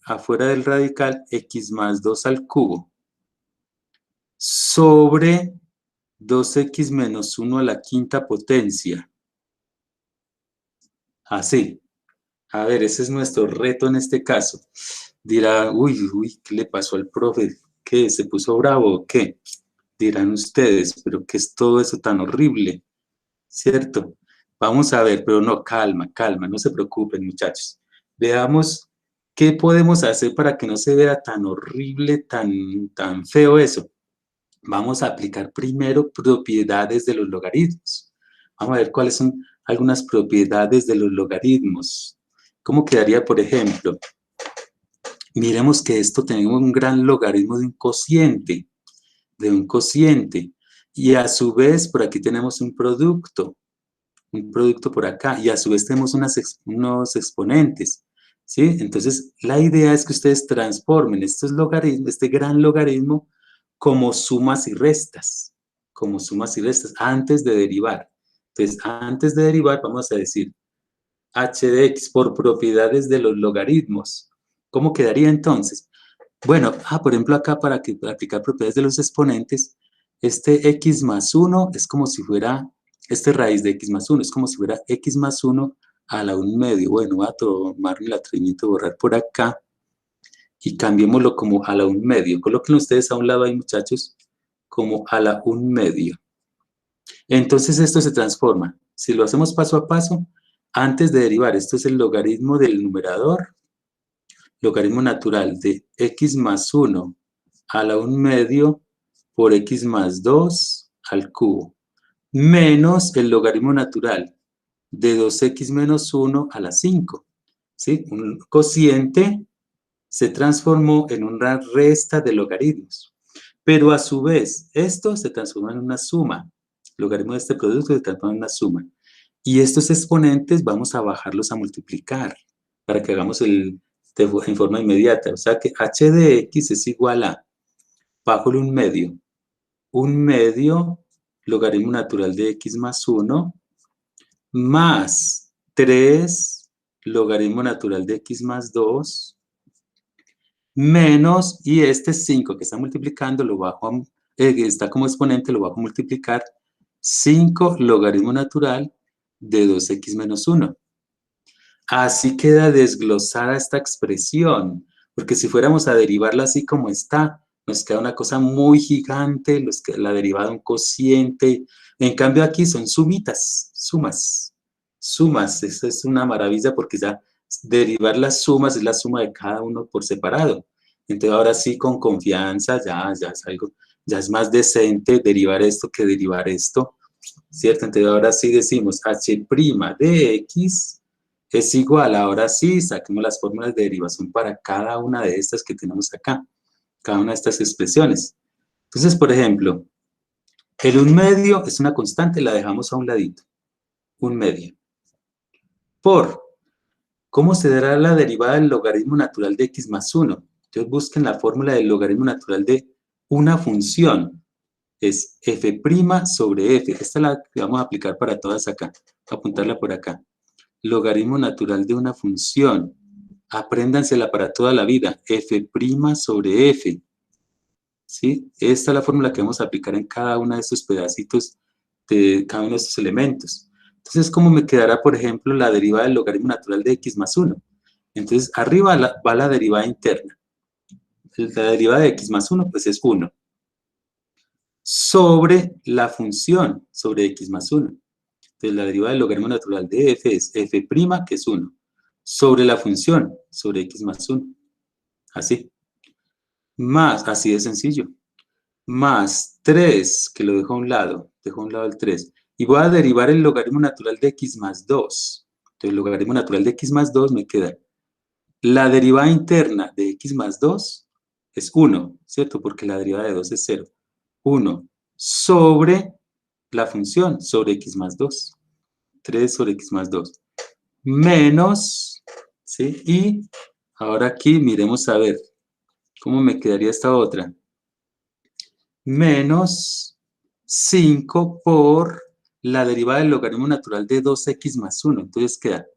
afuera del radical x más 2 al cubo, sobre 2x menos 1 a la quinta potencia. Así. A ver, ese es nuestro reto en este caso. Dirá, uy, ¿qué le pasó al profe? ¿Qué? ¿Se puso bravo o qué? Dirán ustedes, pero ¿qué es todo eso tan horrible? ¿Cierto? Vamos a ver, pero no, calma, no se preocupen, muchachos. Veamos qué podemos hacer para que no se vea tan horrible, tan feo eso. Vamos a aplicar primero propiedades de los logaritmos. Vamos a ver cuáles son algunas propiedades de los logaritmos. ¿Cómo quedaría, por ejemplo? Miremos que esto tenemos un gran logaritmo de un cociente, y a su vez por aquí tenemos un producto por acá, y a su vez tenemos unos exponentes, ¿sí? Entonces, la idea es que ustedes transformen estos logaritmos, este gran logaritmo, como sumas y restas, antes de derivar. Entonces, antes de derivar, vamos a decir h de x por propiedades de los logaritmos. ¿Cómo quedaría entonces? Bueno, por ejemplo, acá para aplicar propiedades de los exponentes, este x más 1 es como si fuera, raíz de x más 1 es como si fuera x más 1 a la 1 medio. Bueno, voy a tomarme el atrevimiento de borrar por acá y cambiémoslo como a la 1 medio. Coloquen ustedes a un lado ahí, muchachos, como a la 1 medio. Entonces esto se transforma. Si lo hacemos paso a paso, antes de derivar, esto es el logaritmo del numerador, logaritmo natural de x más 1 a la 1/2 por x más 2 al cubo, menos el logaritmo natural de 2x menos 1 a la 5. ¿Sí? Un cociente se transformó en una resta de logaritmos. Pero a su vez, esto se transforma en una suma. El logaritmo de este producto se transforma en una suma. Y estos exponentes vamos a bajarlos a multiplicar para que hagamos en forma inmediata. O sea que h de x es igual a, bajo un medio logaritmo natural de x más 1 más 3 logaritmo natural de x más 2 menos, y este 5 que está multiplicando, lo bajo a, está como exponente, lo bajo a multiplicar, 5 logaritmo natural de 2x menos 1. Así queda desglosada esta expresión, porque si fuéramos a derivarla así como está, nos queda una cosa muy gigante, la derivada de un cociente. En cambio aquí son sumitas, sumas. Eso es una maravilla porque ya derivar las sumas es la suma de cada uno por separado. Entonces ahora sí con confianza ya es algo, ya es más decente derivar esto que derivar esto, ¿cierto? Entonces ahora sí decimos h' de x es igual, ahora sí saquemos las fórmulas de derivación para cada una de estas que tenemos acá, cada una de estas expresiones. Entonces, por ejemplo, el 1/2 es una constante, la dejamos a un ladito, 1/2. Por, ¿cómo se dará la derivada del logaritmo natural de x más 1? Entonces busquen la fórmula del logaritmo natural de una función. Es f' sobre f. Esta es la que vamos a aplicar para todas acá. Voy a apuntarla por acá. Logaritmo natural de una función. Apréndansela para toda la vida. F' sobre f. ¿Sí? Esta es la fórmula que vamos a aplicar en cada uno de estos pedacitos de cada uno de estos elementos. Entonces, ¿cómo me quedará, por ejemplo, la derivada del logaritmo natural de x más 1? Entonces, arriba va la derivada interna. La derivada de x más 1, pues es 1. Sobre la función, sobre x más 1. Entonces, la derivada del logaritmo natural de f es f', que es 1, sobre la función, sobre x más 1. Así. Más, así de sencillo. Más 3, que lo dejo a un lado el 3. Y voy a derivar el logaritmo natural de x más 2. Entonces, el logaritmo natural de x más 2 me queda. La derivada interna de x más 2 es 1, ¿cierto? Porque la derivada de 2 es 0. 1 sobre la función, sobre x más 2. 3 sobre x más 2. Menos, ¿sí? Y ahora aquí miremos a ver cómo me quedaría esta otra. Menos 5 por la derivada del logaritmo natural de 2x más 1. Entonces queda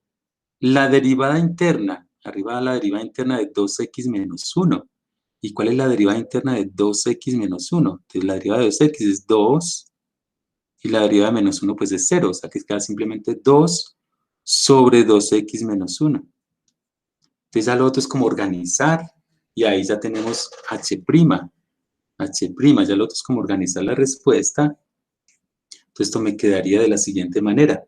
la derivada interna, arriba la derivada interna de 2x menos 1. ¿Y cuál es la derivada interna de 2x menos 1? Entonces la derivada de 2x es 2 y la derivada de menos 1 pues es 0. O sea que queda simplemente 2 sobre 2x menos 1. Entonces ya lo otro es como organizar y ahí ya tenemos h'. Ya lo otro es como organizar la respuesta. Entonces esto me quedaría de la siguiente manera.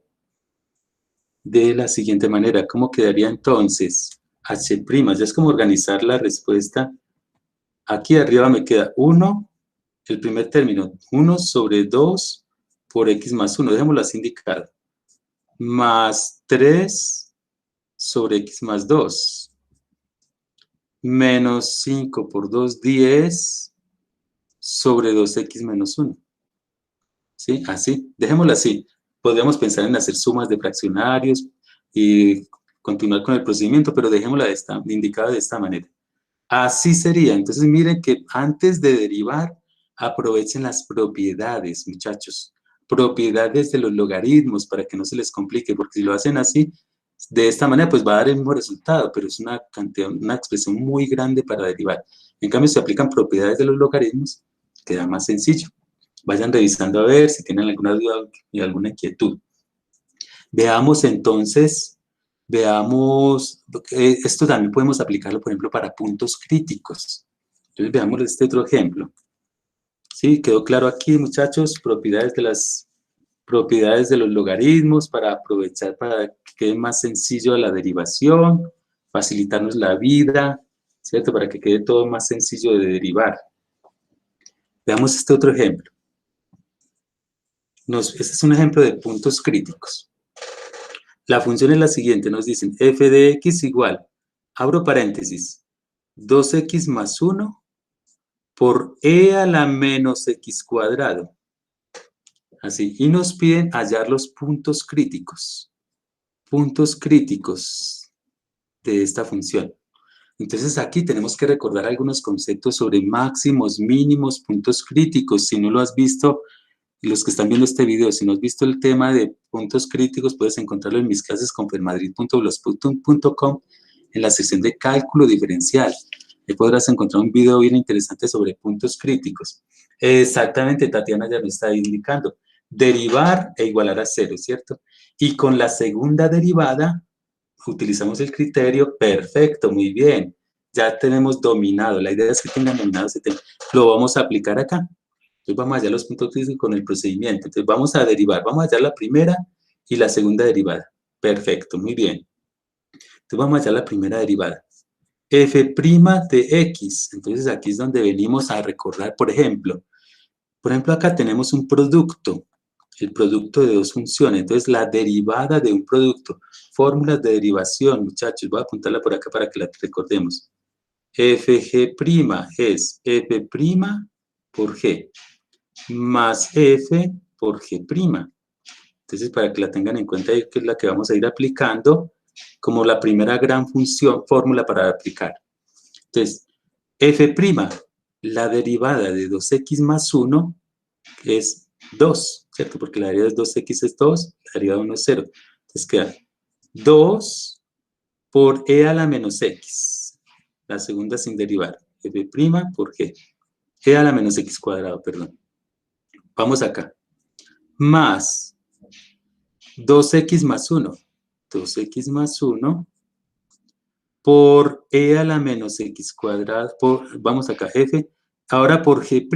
¿Cómo quedaría entonces? H', ya es como organizar la respuesta. Aquí arriba me queda 1, el primer término, 1 sobre 2 por x más 1, dejémoslo así indicado, más 3 sobre x más 2, menos 5 por 2, 10 sobre 2x menos 1. ¿Sí? Así, dejémoslo así. Podríamos pensar en hacer sumas de fraccionarios y continuar con el procedimiento, pero dejémosla indicada de esta manera. Así sería. Entonces miren que antes de derivar, aprovechen las propiedades, muchachos. Propiedades de los logaritmos para que no se les complique, porque si lo hacen así, de esta manera, pues va a dar el mismo resultado, pero es una cantidad, una expresión muy grande para derivar. En cambio, si se aplican propiedades de los logaritmos, queda más sencillo. Vayan revisando a ver si tienen alguna duda y alguna inquietud. Veamos entonces, esto también podemos aplicarlo, por ejemplo, para puntos críticos. Entonces veamos este otro ejemplo. ¿Sí? ¿Quedó claro aquí, muchachos? Propiedades de los logaritmos para aprovechar, para que quede más sencillo la derivación, facilitarnos la vida, ¿cierto? Para que quede todo más sencillo de derivar. Veamos este otro ejemplo. Este es un ejemplo de puntos críticos. La función es la siguiente, nos dicen f de x igual, abro paréntesis, 2x más 1 por e a la menos x cuadrado. Así, y nos piden hallar los puntos críticos de esta función. Entonces aquí tenemos que recordar algunos conceptos sobre máximos, mínimos, puntos críticos. Si no lo has visto, y los que están viendo este video, si no has visto el tema de puntos críticos, puedes encontrarlo en mis clases con fermadrid.blogspot.com en la sección de cálculo diferencial. Ahí podrás encontrar un video bien interesante sobre puntos críticos. Exactamente, Tatiana ya me está indicando. Derivar e igualar a cero, ¿cierto? Y con la segunda derivada, utilizamos el criterio, perfecto, muy bien. Ya tenemos dominado, la idea es que tengan dominado ese tema. Lo vamos a aplicar acá. Entonces vamos a hallar los puntos críticos con el procedimiento. Entonces vamos a derivar, vamos a hallar la primera y la segunda derivada. Perfecto, muy bien. Entonces vamos a hallar la primera derivada. F' de x. Entonces aquí es donde venimos a recordar, por ejemplo acá tenemos un producto, el producto de dos funciones. Entonces la derivada de un producto, fórmulas de derivación, muchachos, voy a apuntarla por acá para que la recordemos. Fg' es f' por g más f por g'. Entonces, para que la tengan en cuenta, que es la que vamos a ir aplicando como la primera gran función, fórmula para aplicar. Entonces, f', la derivada de 2x más 1 es 2, ¿cierto? Porque la derivada de 2x es 2, la derivada de 1 es 0. Entonces queda 2 por e a la menos x. La segunda sin derivar. F' por g. E a la menos x cuadrado, perdón. Vamos acá. Más 2x más 1. 2x más 1 por e a la menos x cuadrado. Vamos acá, f. Ahora por g'.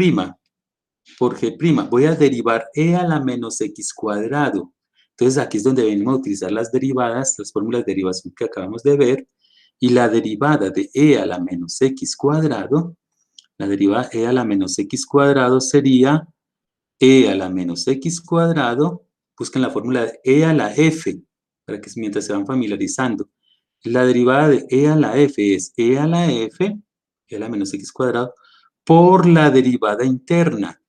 Por g'. Voy a derivar e a la menos x cuadrado. Entonces aquí es donde venimos a utilizar las derivadas, las fórmulas de derivación que acabamos de ver. Y la derivada de e a la menos x cuadrado, la derivada e a la menos x cuadrado sería e a la menos x cuadrado, busquen la fórmula de e a la f, para que mientras se van familiarizando. La derivada de e a la f es e a la f, e a la menos x cuadrado, por la derivada interna.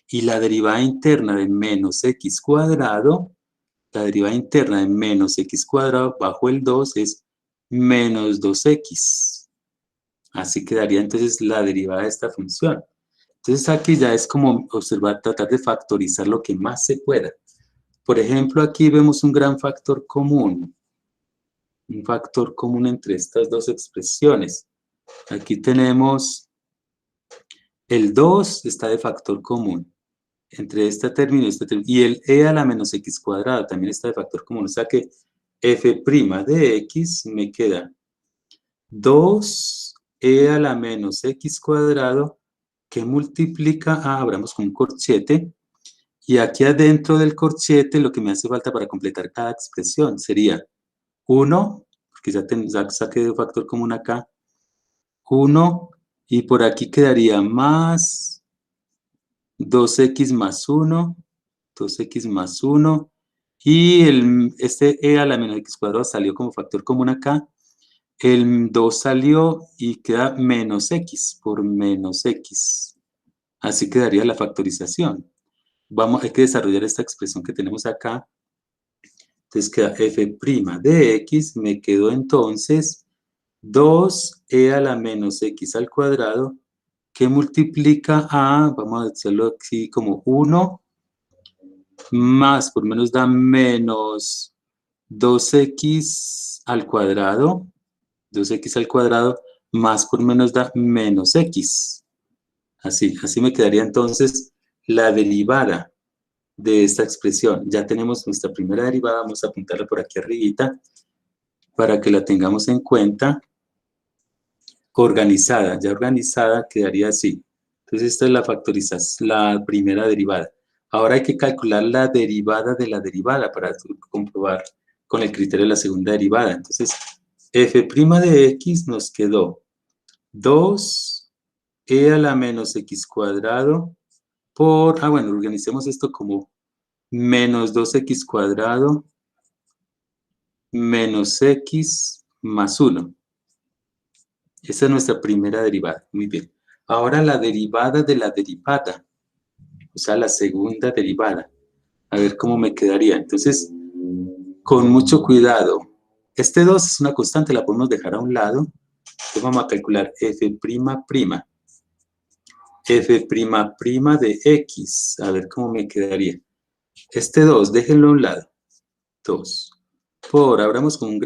Y la derivada interna de menos x cuadrado, la derivada interna de menos x cuadrado bajo el 2 es menos 2x. Así quedaría entonces la derivada de esta función. Entonces aquí ya es como observar, tratar de factorizar lo que más se pueda. Por ejemplo, aquí vemos un gran factor común. Un factor común entre estas dos expresiones. Aquí tenemos el 2 está de factor común entre este término y este término. Y el e a la menos x cuadrado también está de factor común. O sea que f' de x me queda 2e a la menos x cuadrado que multiplica, abramos con un corchete, y aquí adentro del corchete lo que me hace falta para completar cada expresión sería 1, porque ya saqué de factor común acá, 1, y por aquí quedaría más 2x más 1, 2x más 1, y este e a la menos x cuadrado salió como factor común acá, el 2 salió y queda menos x por menos x. Así quedaría la factorización. Hay que desarrollar esta expresión que tenemos acá. Entonces queda f' de x, me quedó entonces 2e a la menos x al cuadrado, que multiplica a, vamos a hacerlo aquí como 1, más por menos da menos 2x al cuadrado, 2x al cuadrado, más por menos da menos x. Así me quedaría entonces la derivada de esta expresión. Ya tenemos nuestra primera derivada, vamos a apuntarla por aquí arribita para que la tengamos en cuenta. Organizada, ya organizada quedaría así. Entonces esta es la factorización, la primera derivada. Ahora hay que calcular la derivada de la derivada para comprobar con el criterio de la segunda derivada. Entonces f' de x nos quedó 2e a la menos x cuadrado por, bueno, organicemos esto como menos 2x cuadrado menos x más 1. Esa es nuestra primera derivada. Muy bien. Ahora la derivada de la derivada, o sea, la segunda derivada. A ver cómo me quedaría. Entonces, con mucho cuidado. Este 2 es una constante, la podemos dejar a un lado. Entonces vamos a calcular f''. f'' de x. A ver cómo me quedaría. Este 2, déjenlo a un lado. 2. Abramos con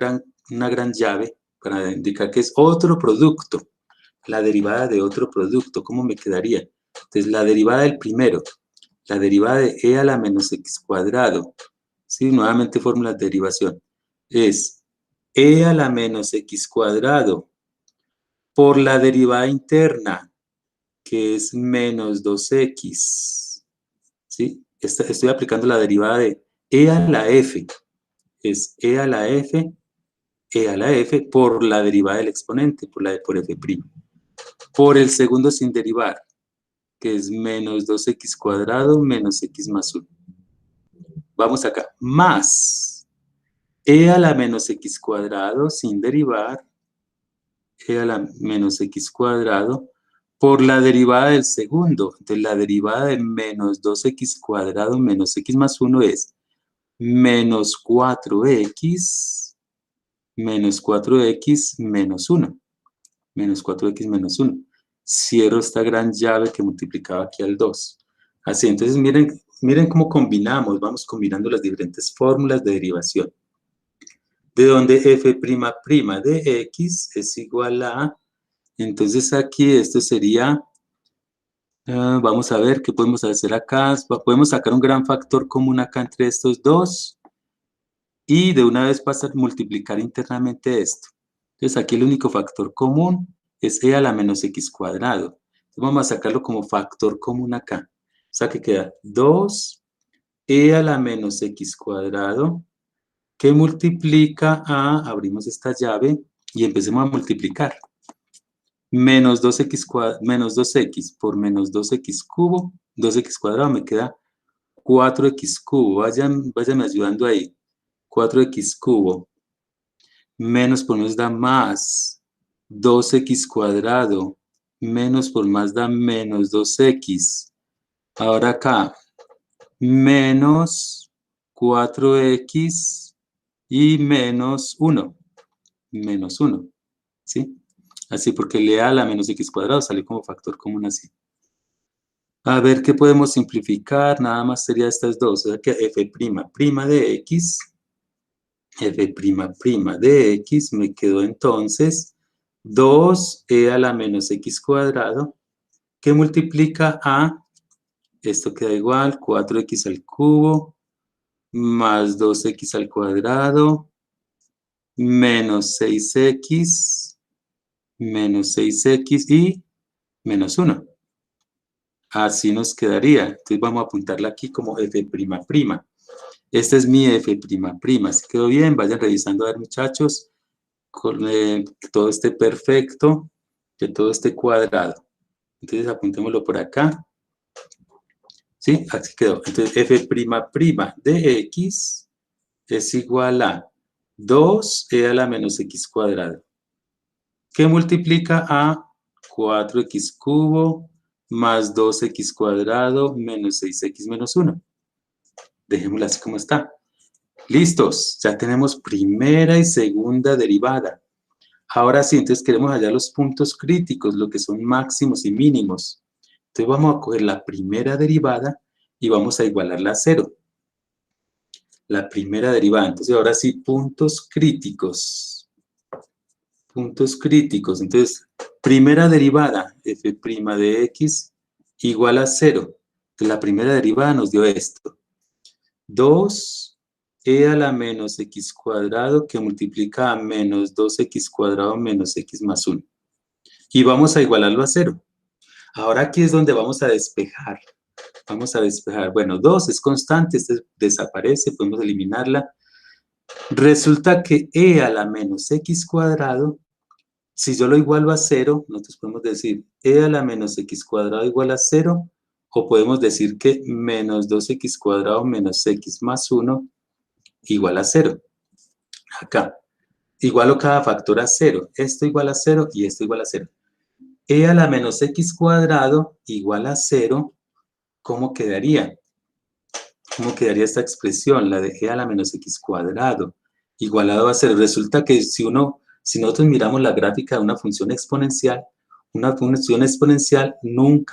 una gran llave para indicar que es otro producto. La derivada de otro producto, ¿cómo me quedaría? Entonces, la derivada del primero, la derivada de e a la menos x cuadrado, ¿sí? Nuevamente fórmulas de derivación, es e a la menos x cuadrado por la derivada interna, que es menos 2x, ¿sí? Estoy aplicando la derivada de e a la f, es e a la f por la derivada del exponente, por f'. Por el segundo sin derivar, que es menos 2x cuadrado menos x más 1. Vamos acá, más e a la menos x cuadrado sin derivar, e a la menos x cuadrado, por la derivada del segundo. Entonces, la derivada de menos 2x cuadrado menos x más 1 es menos 4x menos 4x menos 1. Menos 4x menos 1. Cierro esta gran llave que multiplicaba aquí al 2. Así, entonces miren cómo combinamos, vamos combinando las diferentes fórmulas de derivación. De donde f'' de x es igual a, entonces aquí esto sería, vamos a ver qué podemos hacer acá, podemos sacar un gran factor común acá entre estos dos, y de una vez pasar a multiplicar internamente esto. Entonces aquí el único factor común es e a la menos x cuadrado. Entonces vamos a sacarlo como factor común acá. O sea que queda 2e a la menos x cuadrado que multiplica a, abrimos esta llave y empecemos a multiplicar. Menos 2x por menos 2x cubo, 2x cuadrado me queda 4x cubo. Váyanme ayudando ahí. 4x cubo menos por menos da más 2x cuadrado, menos por más da menos 2x. Ahora acá, menos 4x y menos 1, ¿sí? Así, porque le da a la menos x cuadrado, sale como factor común así. A ver, ¿qué podemos simplificar? Nada más sería estas dos, o sea que f' de x, f' de x, me quedó entonces 2e a la menos x cuadrado, que multiplica a, esto queda igual, 4x al cubo, más 2x al cuadrado, menos 6x y menos 1. Así nos quedaría. Entonces vamos a apuntarla aquí como f''. Esta es mi f''. Si quedó bien, vayan revisando a ver, muchachos, que todo esté perfecto, que todo esté cuadrado. Entonces apuntémoslo por acá. ¿Sí? Así quedó. Entonces f'' de x es igual a 2e a la menos x cuadrado, que multiplica a 4x cubo más 2x cuadrado menos 6x menos 1. Dejémosla así como está. Listos, ya tenemos primera y segunda derivada. Ahora sí, entonces queremos hallar los puntos críticos, lo que son máximos y mínimos. Entonces vamos a coger la primera derivada y vamos a igualarla a 0. La primera derivada. Entonces ahora sí, puntos críticos. Puntos críticos. Entonces, primera derivada, f' de x igual a 0. Entonces la primera derivada nos dio esto. 2e a la menos x cuadrado que multiplica a menos 2x cuadrado menos x más 1. Y vamos a igualarlo a 0. Ahora aquí es donde vamos a despejar. Vamos a despejar. Bueno, 2 es constante, este desaparece, podemos eliminarla. Resulta que e a la menos x cuadrado Si yo lo igualo a 0, nosotros podemos decir e a la menos x cuadrado igual a 0, o podemos decir que menos 2x cuadrado menos x más 1 igual a 0. Acá, igualo cada factor a 0. Esto igual a 0 y esto igual a 0. E a la menos x cuadrado igual a 0, ¿cómo quedaría? ¿Cómo quedaría esta expresión? La de e a la menos x cuadrado igualado a 0. Resulta que si nosotros miramos la gráfica de una función exponencial nunca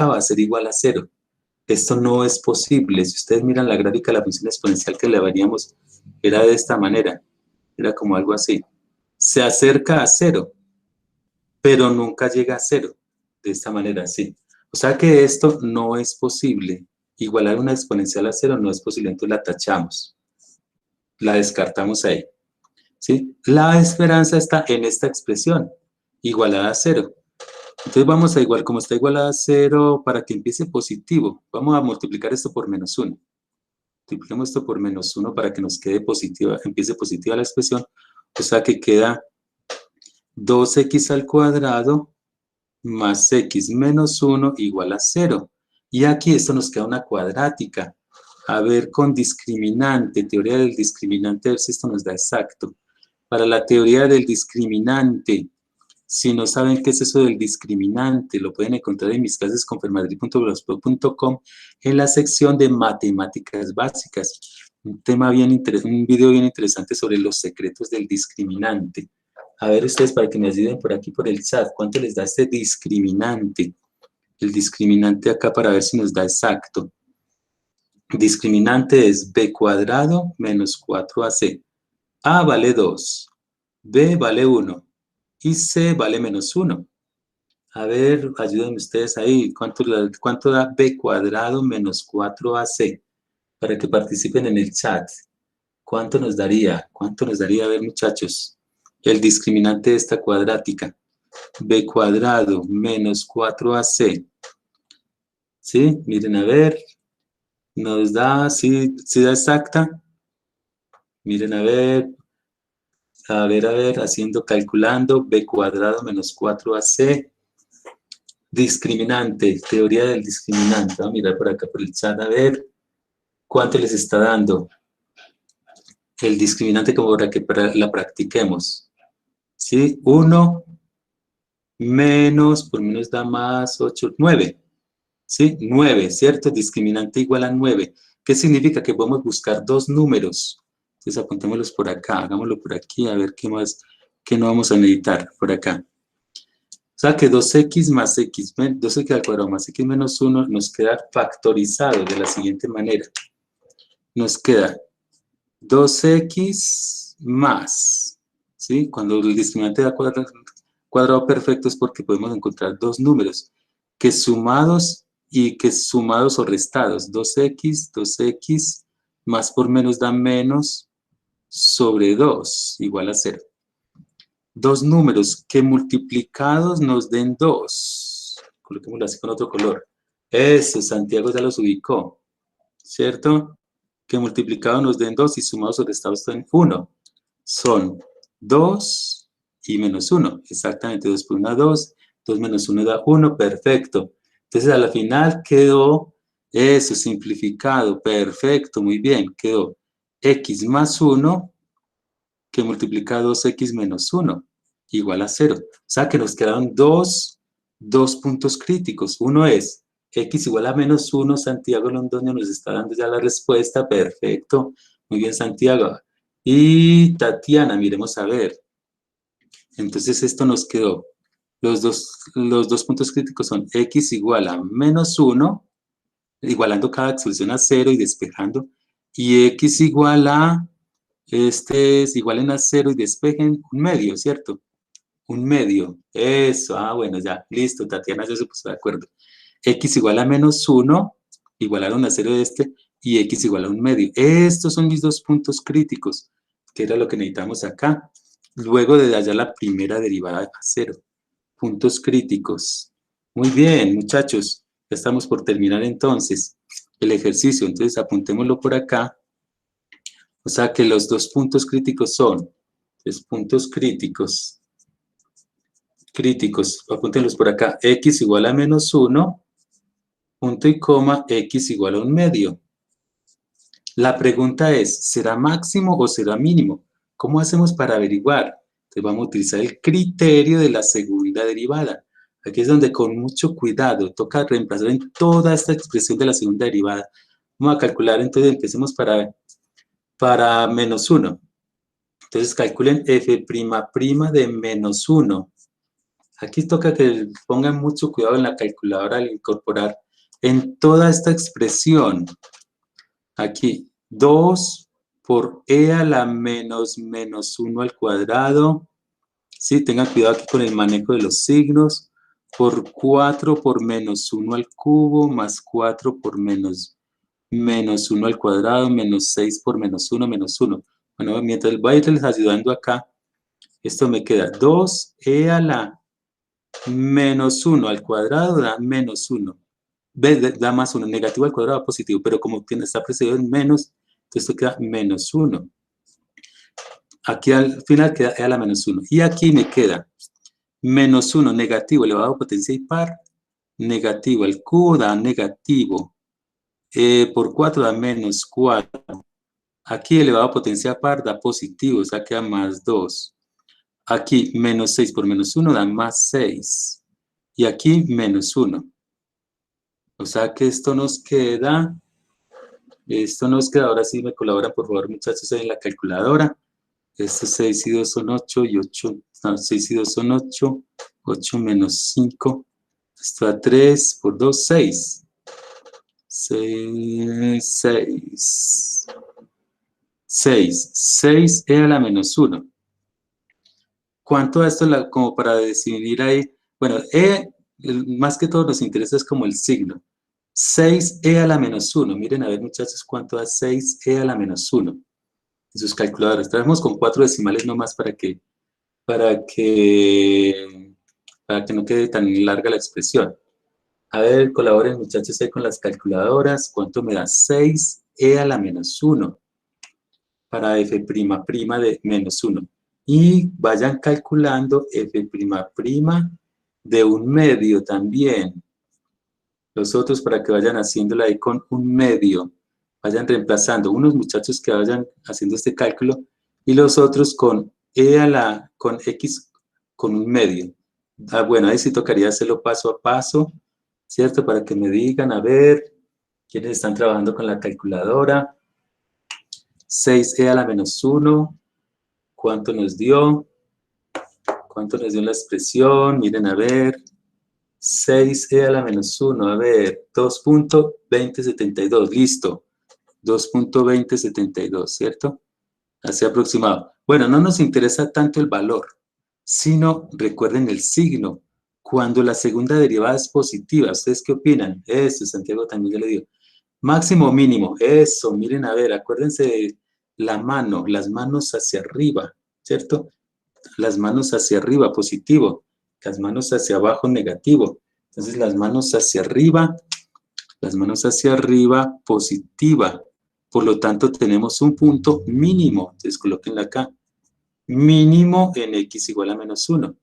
va a ser igual a 0. Esto no es posible. Si ustedes miran la gráfica de la función exponencial que le veríamos, era de esta manera. Era como algo así. Se acerca a 0, pero nunca llega a 0. De esta manera, sí. O sea que esto no es posible. Igualar una exponencial a 0 no es posible, entonces la tachamos. La descartamos ahí. ¿Sí? La esperanza está en esta expresión, igualada a 0. Entonces vamos a igual, como está igualada a 0, para que empiece positivo, vamos a multiplicar esto por menos 1. Multipliquemos esto por menos 1 para que nos quede positiva, empiece positiva la expresión. O sea que queda 2x al cuadrado más x menos 1 igual a 0. Y aquí esto nos queda una cuadrática. A ver, con discriminante, teoría del discriminante, a ver si esto nos da exacto. Para la teoría del discriminante, si no saben qué es eso del discriminante, lo pueden encontrar en mis clases con fermadrid.blogspot.com en la sección de matemáticas básicas. Un video bien interesante sobre los secretos del discriminante. A ver ustedes, para que me ayuden por aquí por el chat, ¿cuánto les da este discriminante? El discriminante acá para ver si nos da exacto. Discriminante es b cuadrado menos 4ac. A vale 2, B vale 1 y C vale menos 1. A ver, ayúdenme ustedes ahí. ¿Cuánto da B cuadrado menos 4AC? Para que participen en el chat. ¿Cuánto nos daría? ¿Cuánto nos daría? A ver, muchachos. El discriminante de esta cuadrática. B cuadrado menos 4AC. ¿Sí? Miren, a ver. Nos da, ¿sí da exacta? Miren, a ver, calculando, b cuadrado menos 4ac, discriminante, teoría del discriminante. Vamos a mirar por acá por el chat, a ver cuánto les está dando el discriminante como para que la practiquemos. ¿Sí? 1 menos, por menos da más 8, 9. ¿Sí? 9, ¿cierto? Discriminante igual a 9. ¿Qué significa? Que podemos buscar dos números. Entonces apuntémoslos por acá, hagámoslo por aquí, a ver qué más, qué no vamos a necesitar por acá. O sea que 2x más x, 2x al cuadrado más x menos 1 nos queda factorizado de la siguiente manera. Nos queda 2x más, ¿sí? Cuando el discriminante da cuadrado perfecto es porque podemos encontrar dos números que sumados o restados. 2x más por menos da menos sobre 2 igual a 0. Dos números que multiplicados nos den 2. Coloquémoslo así con otro color. Eso, Santiago ya los ubicó, ¿cierto? Que multiplicados nos den 2 y sumados o restados den 1. Son 2 y menos 1. Exactamente, 2 por 1 2. 2 menos 1 da 1, perfecto. Entonces a la final quedó eso, simplificado, perfecto, muy bien. Quedó x más 1 que multiplica 2x menos 1 igual a 0. O sea que nos quedaron dos puntos críticos. Uno es x igual a menos 1. Santiago Londoño nos está dando ya la respuesta. Perfecto. Muy bien, Santiago. Y Tatiana, miremos a ver. Entonces esto nos quedó. Los dos puntos críticos son x igual a menos 1, igualando cada expresión a 0 y despejando. Y x igual a... igualen a 0 y despejen un medio, ¿cierto? Un medio. Eso, bueno, ya, listo, Tatiana ya se puso de acuerdo. X igual a menos 1, igualaron a 0 y x igual a un medio. Estos son mis dos puntos críticos, que era lo que necesitamos acá. Luego de hallar la primera derivada a 0. Puntos críticos. Muy bien, muchachos. Ya estamos por terminar entonces el ejercicio. Entonces apuntémoslo por acá. O sea que los dos puntos críticos son, puntos críticos críticos, apúntenlos por acá, x igual a menos 1, punto y coma, x igual a 1/2. La pregunta es, ¿será máximo o será mínimo? ¿Cómo hacemos para averiguar? Entonces vamos a utilizar el criterio de la segunda derivada. Aquí es donde con mucho cuidado toca reemplazar en toda esta expresión de la segunda derivada. Vamos a calcular, entonces empecemos para menos 1. Entonces calculen f' de menos 1. Aquí toca que pongan mucho cuidado en la calculadora al incorporar en toda esta expresión. Aquí 2 por e a la menos 1 al cuadrado. Sí, tengan cuidado aquí con el manejo de los signos. Por 4 por menos 1 al cubo, más 4 por menos 1 al cuadrado, menos 6 por menos 1, menos 1. Bueno, mientras voy a irles ayudando acá, esto me queda 2e a la menos 1 al cuadrado da menos 1. Da más 1, negativo al cuadrado da positivo, pero como está precedido en menos, entonces esto queda menos 1. Aquí al final queda e a la menos 1. Y aquí me queda menos 1 negativo elevado a potencia impar, negativo al cubo da negativo, por 4 da menos 4. Aquí elevado a potencia par da positivo, o sea queda más 2. Aquí menos 6 por menos 1 da más 6. Y aquí menos 1. O sea que esto nos queda, ahora sí me colaboran por favor muchachos en la calculadora. Estos 6 y 2 son 8 y 8, no, 6 y 2 son 8, 8 menos 5, esto da 3 por 2, 6. 6 e a la menos 1. ¿Cuánto da esto como para definir ahí? Bueno, más que todo nos interesa es como el signo. 6e a la menos 1. Miren a ver muchachos cuánto da 6e a la menos 1. En sus calculadores. Trabajamos con 4 decimales nomás para que no quede tan larga la expresión. A ver, colaboren muchachos ahí con las calculadoras. ¿Cuánto me da 6e a la menos 1? Para f' de menos 1. Y vayan calculando f' de 1/2 también. Los otros para que vayan haciéndola ahí con 1/2. Vayan reemplazando unos muchachos que vayan haciendo este cálculo y los otros con x con 1/2. Bueno, ahí sí tocaría hacerlo paso a paso, ¿cierto? Para que me digan, a ver, quiénes están trabajando con la calculadora. 6e a la menos 1, ¿cuánto nos dio? ¿Cuánto nos dio la expresión? Miren, a ver, 6e a la menos 1, a ver, 2.2072, listo, 2.2072, ¿cierto? Así aproximado. Bueno, no nos interesa tanto el valor, sino recuerden el signo. Cuando la segunda derivada es positiva, ¿ustedes qué opinan? Eso, Santiago también ya le dio. Máximo o mínimo, eso, miren, a ver, acuérdense de la mano, las manos hacia arriba, ¿cierto? Las manos hacia arriba, positivo, las manos hacia abajo, negativo. Entonces las manos hacia arriba, positiva. Por lo tanto, tenemos un punto mínimo. Entonces colóquenla acá. Mínimo en x igual a menos 1.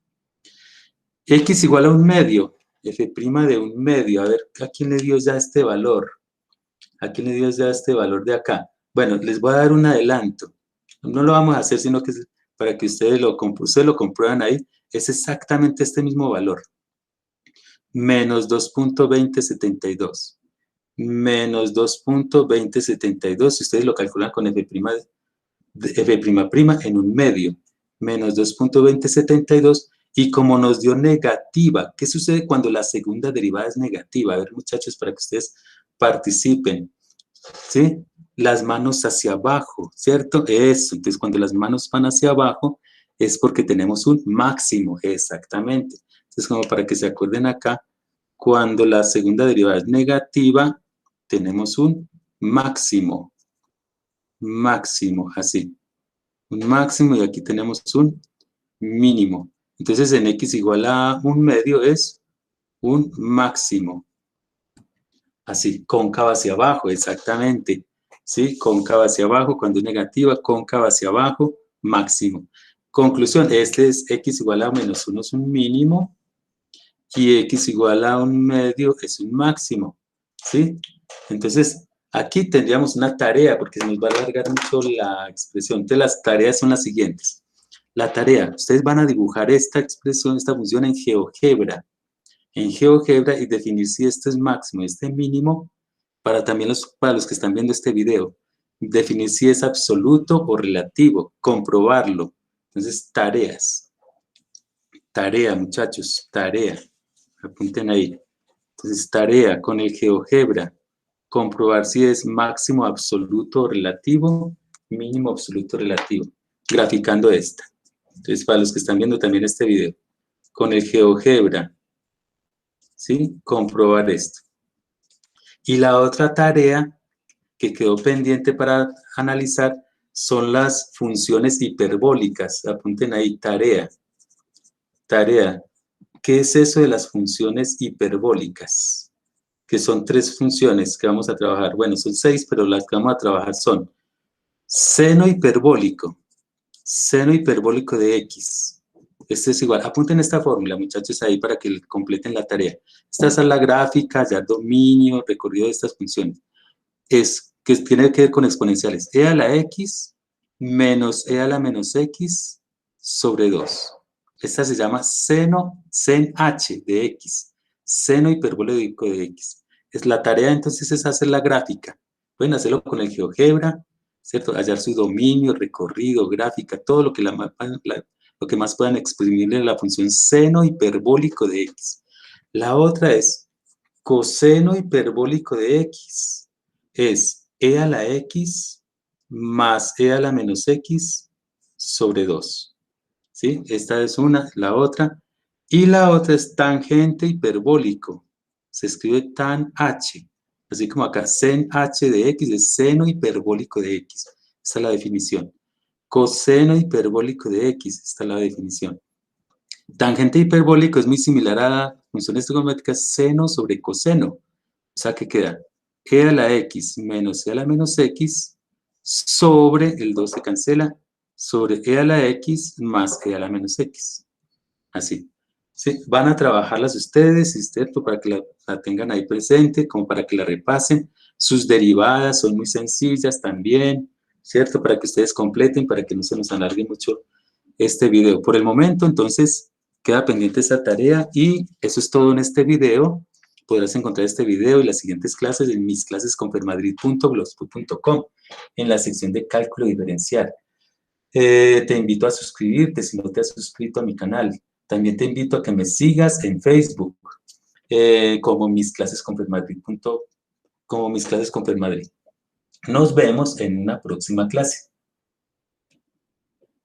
X igual a 1/2. F' de 1/2. A ver, ¿a quién le dio ya este valor? ¿A quién le dio ya este valor de acá? Bueno, les voy a dar un adelanto. No lo vamos a hacer, sino que para que ustedes lo comprueban ahí. Es exactamente este mismo valor. Menos 2.2072. Menos 2.2072. Si ustedes lo calculan con f' en 1/2. Menos 2.2072. Y como nos dio negativa, ¿qué sucede cuando la segunda derivada es negativa? A ver, muchachos, para que ustedes participen, ¿sí? Las manos hacia abajo, ¿cierto? Eso, entonces cuando las manos van hacia abajo es porque tenemos un máximo, exactamente. Entonces, como para que se acuerden acá, cuando la segunda derivada es negativa, tenemos un máximo, así. Un máximo y aquí tenemos un mínimo. Entonces, en x igual a 1/2 es un máximo. Así, cóncava hacia abajo, exactamente. ¿Sí? Cóncava hacia abajo, cuando es negativa, cóncava hacia abajo, máximo. Conclusión, este es x igual a menos 1 es un mínimo y x igual a un medio es un máximo, ¿sí? Entonces, aquí tendríamos una tarea, porque se nos va a alargar mucho la expresión. Entonces, las tareas son las siguientes. La tarea, ustedes van a dibujar esta expresión, esta función en GeoGebra. En GeoGebra y definir si esto es máximo y este es mínimo, para los que están viendo este video. Definir si es absoluto o relativo, comprobarlo. Entonces, tareas. Tarea, muchachos, tarea. Apunten ahí. Entonces, tarea con el GeoGebra. Comprobar si es máximo absoluto o relativo, mínimo absoluto o relativo. Graficando esta. Entonces, para los que están viendo también este video. Con el GeoGebra, ¿sí? Comprobar esto. Y la otra tarea que quedó pendiente para analizar son las funciones hiperbólicas. Apunten ahí, tarea. Tarea. ¿Qué es eso de las funciones hiperbólicas? Que son 3 funciones que vamos a trabajar. Bueno, son 6, pero las que vamos a trabajar son seno hiperbólico de x. Este es igual. Apunten esta fórmula, muchachos, ahí para que completen la tarea. Esta es la gráfica, ya dominio, recorrido de estas funciones. Es que tiene que ver con exponenciales. E a la x menos e a la menos x sobre 2. Esta se llama sen h de x, seno hiperbólico de x. Es la tarea entonces es hacer la gráfica. Pueden hacerlo con el GeoGebra, ¿cierto? Hallar su dominio, recorrido, gráfica, todo lo que, lo que más puedan exprimirle a la función seno hiperbólico de x. La otra es coseno hiperbólico de x. Es e a la x más e a la menos x sobre 2. ¿Sí? Esta es una, la otra. Y la otra es tangente hiperbólico. Se escribe tan h. Así como acá, sen h de x es seno hiperbólico de x. Esta es la definición. Coseno hiperbólico de x. Esta es la definición. Tangente hiperbólico es muy similar a funciones trigonométricas seno sobre coseno. O sea, que queda e a la x menos e a la menos x sobre, el 2 se cancela, sobre e a la x más e a la menos x. Así. ¿Sí? Van a trabajarlas ustedes, ¿cierto? Para que la tengan ahí presente, como para que la repasen. Sus derivadas son muy sencillas también, ¿cierto? Para que ustedes completen, para que no se nos alargue mucho este video. Por el momento, entonces, queda pendiente esa tarea y eso es todo en este video. Podrás encontrar este video y las siguientes clases en misclasesconfermadrid.blogspot.com en la sección de cálculo diferencial. Te invito a suscribirte si no te has suscrito a mi canal. También te invito a que me sigas en Facebook como misclasesconfermadrid. Nos vemos en una próxima clase.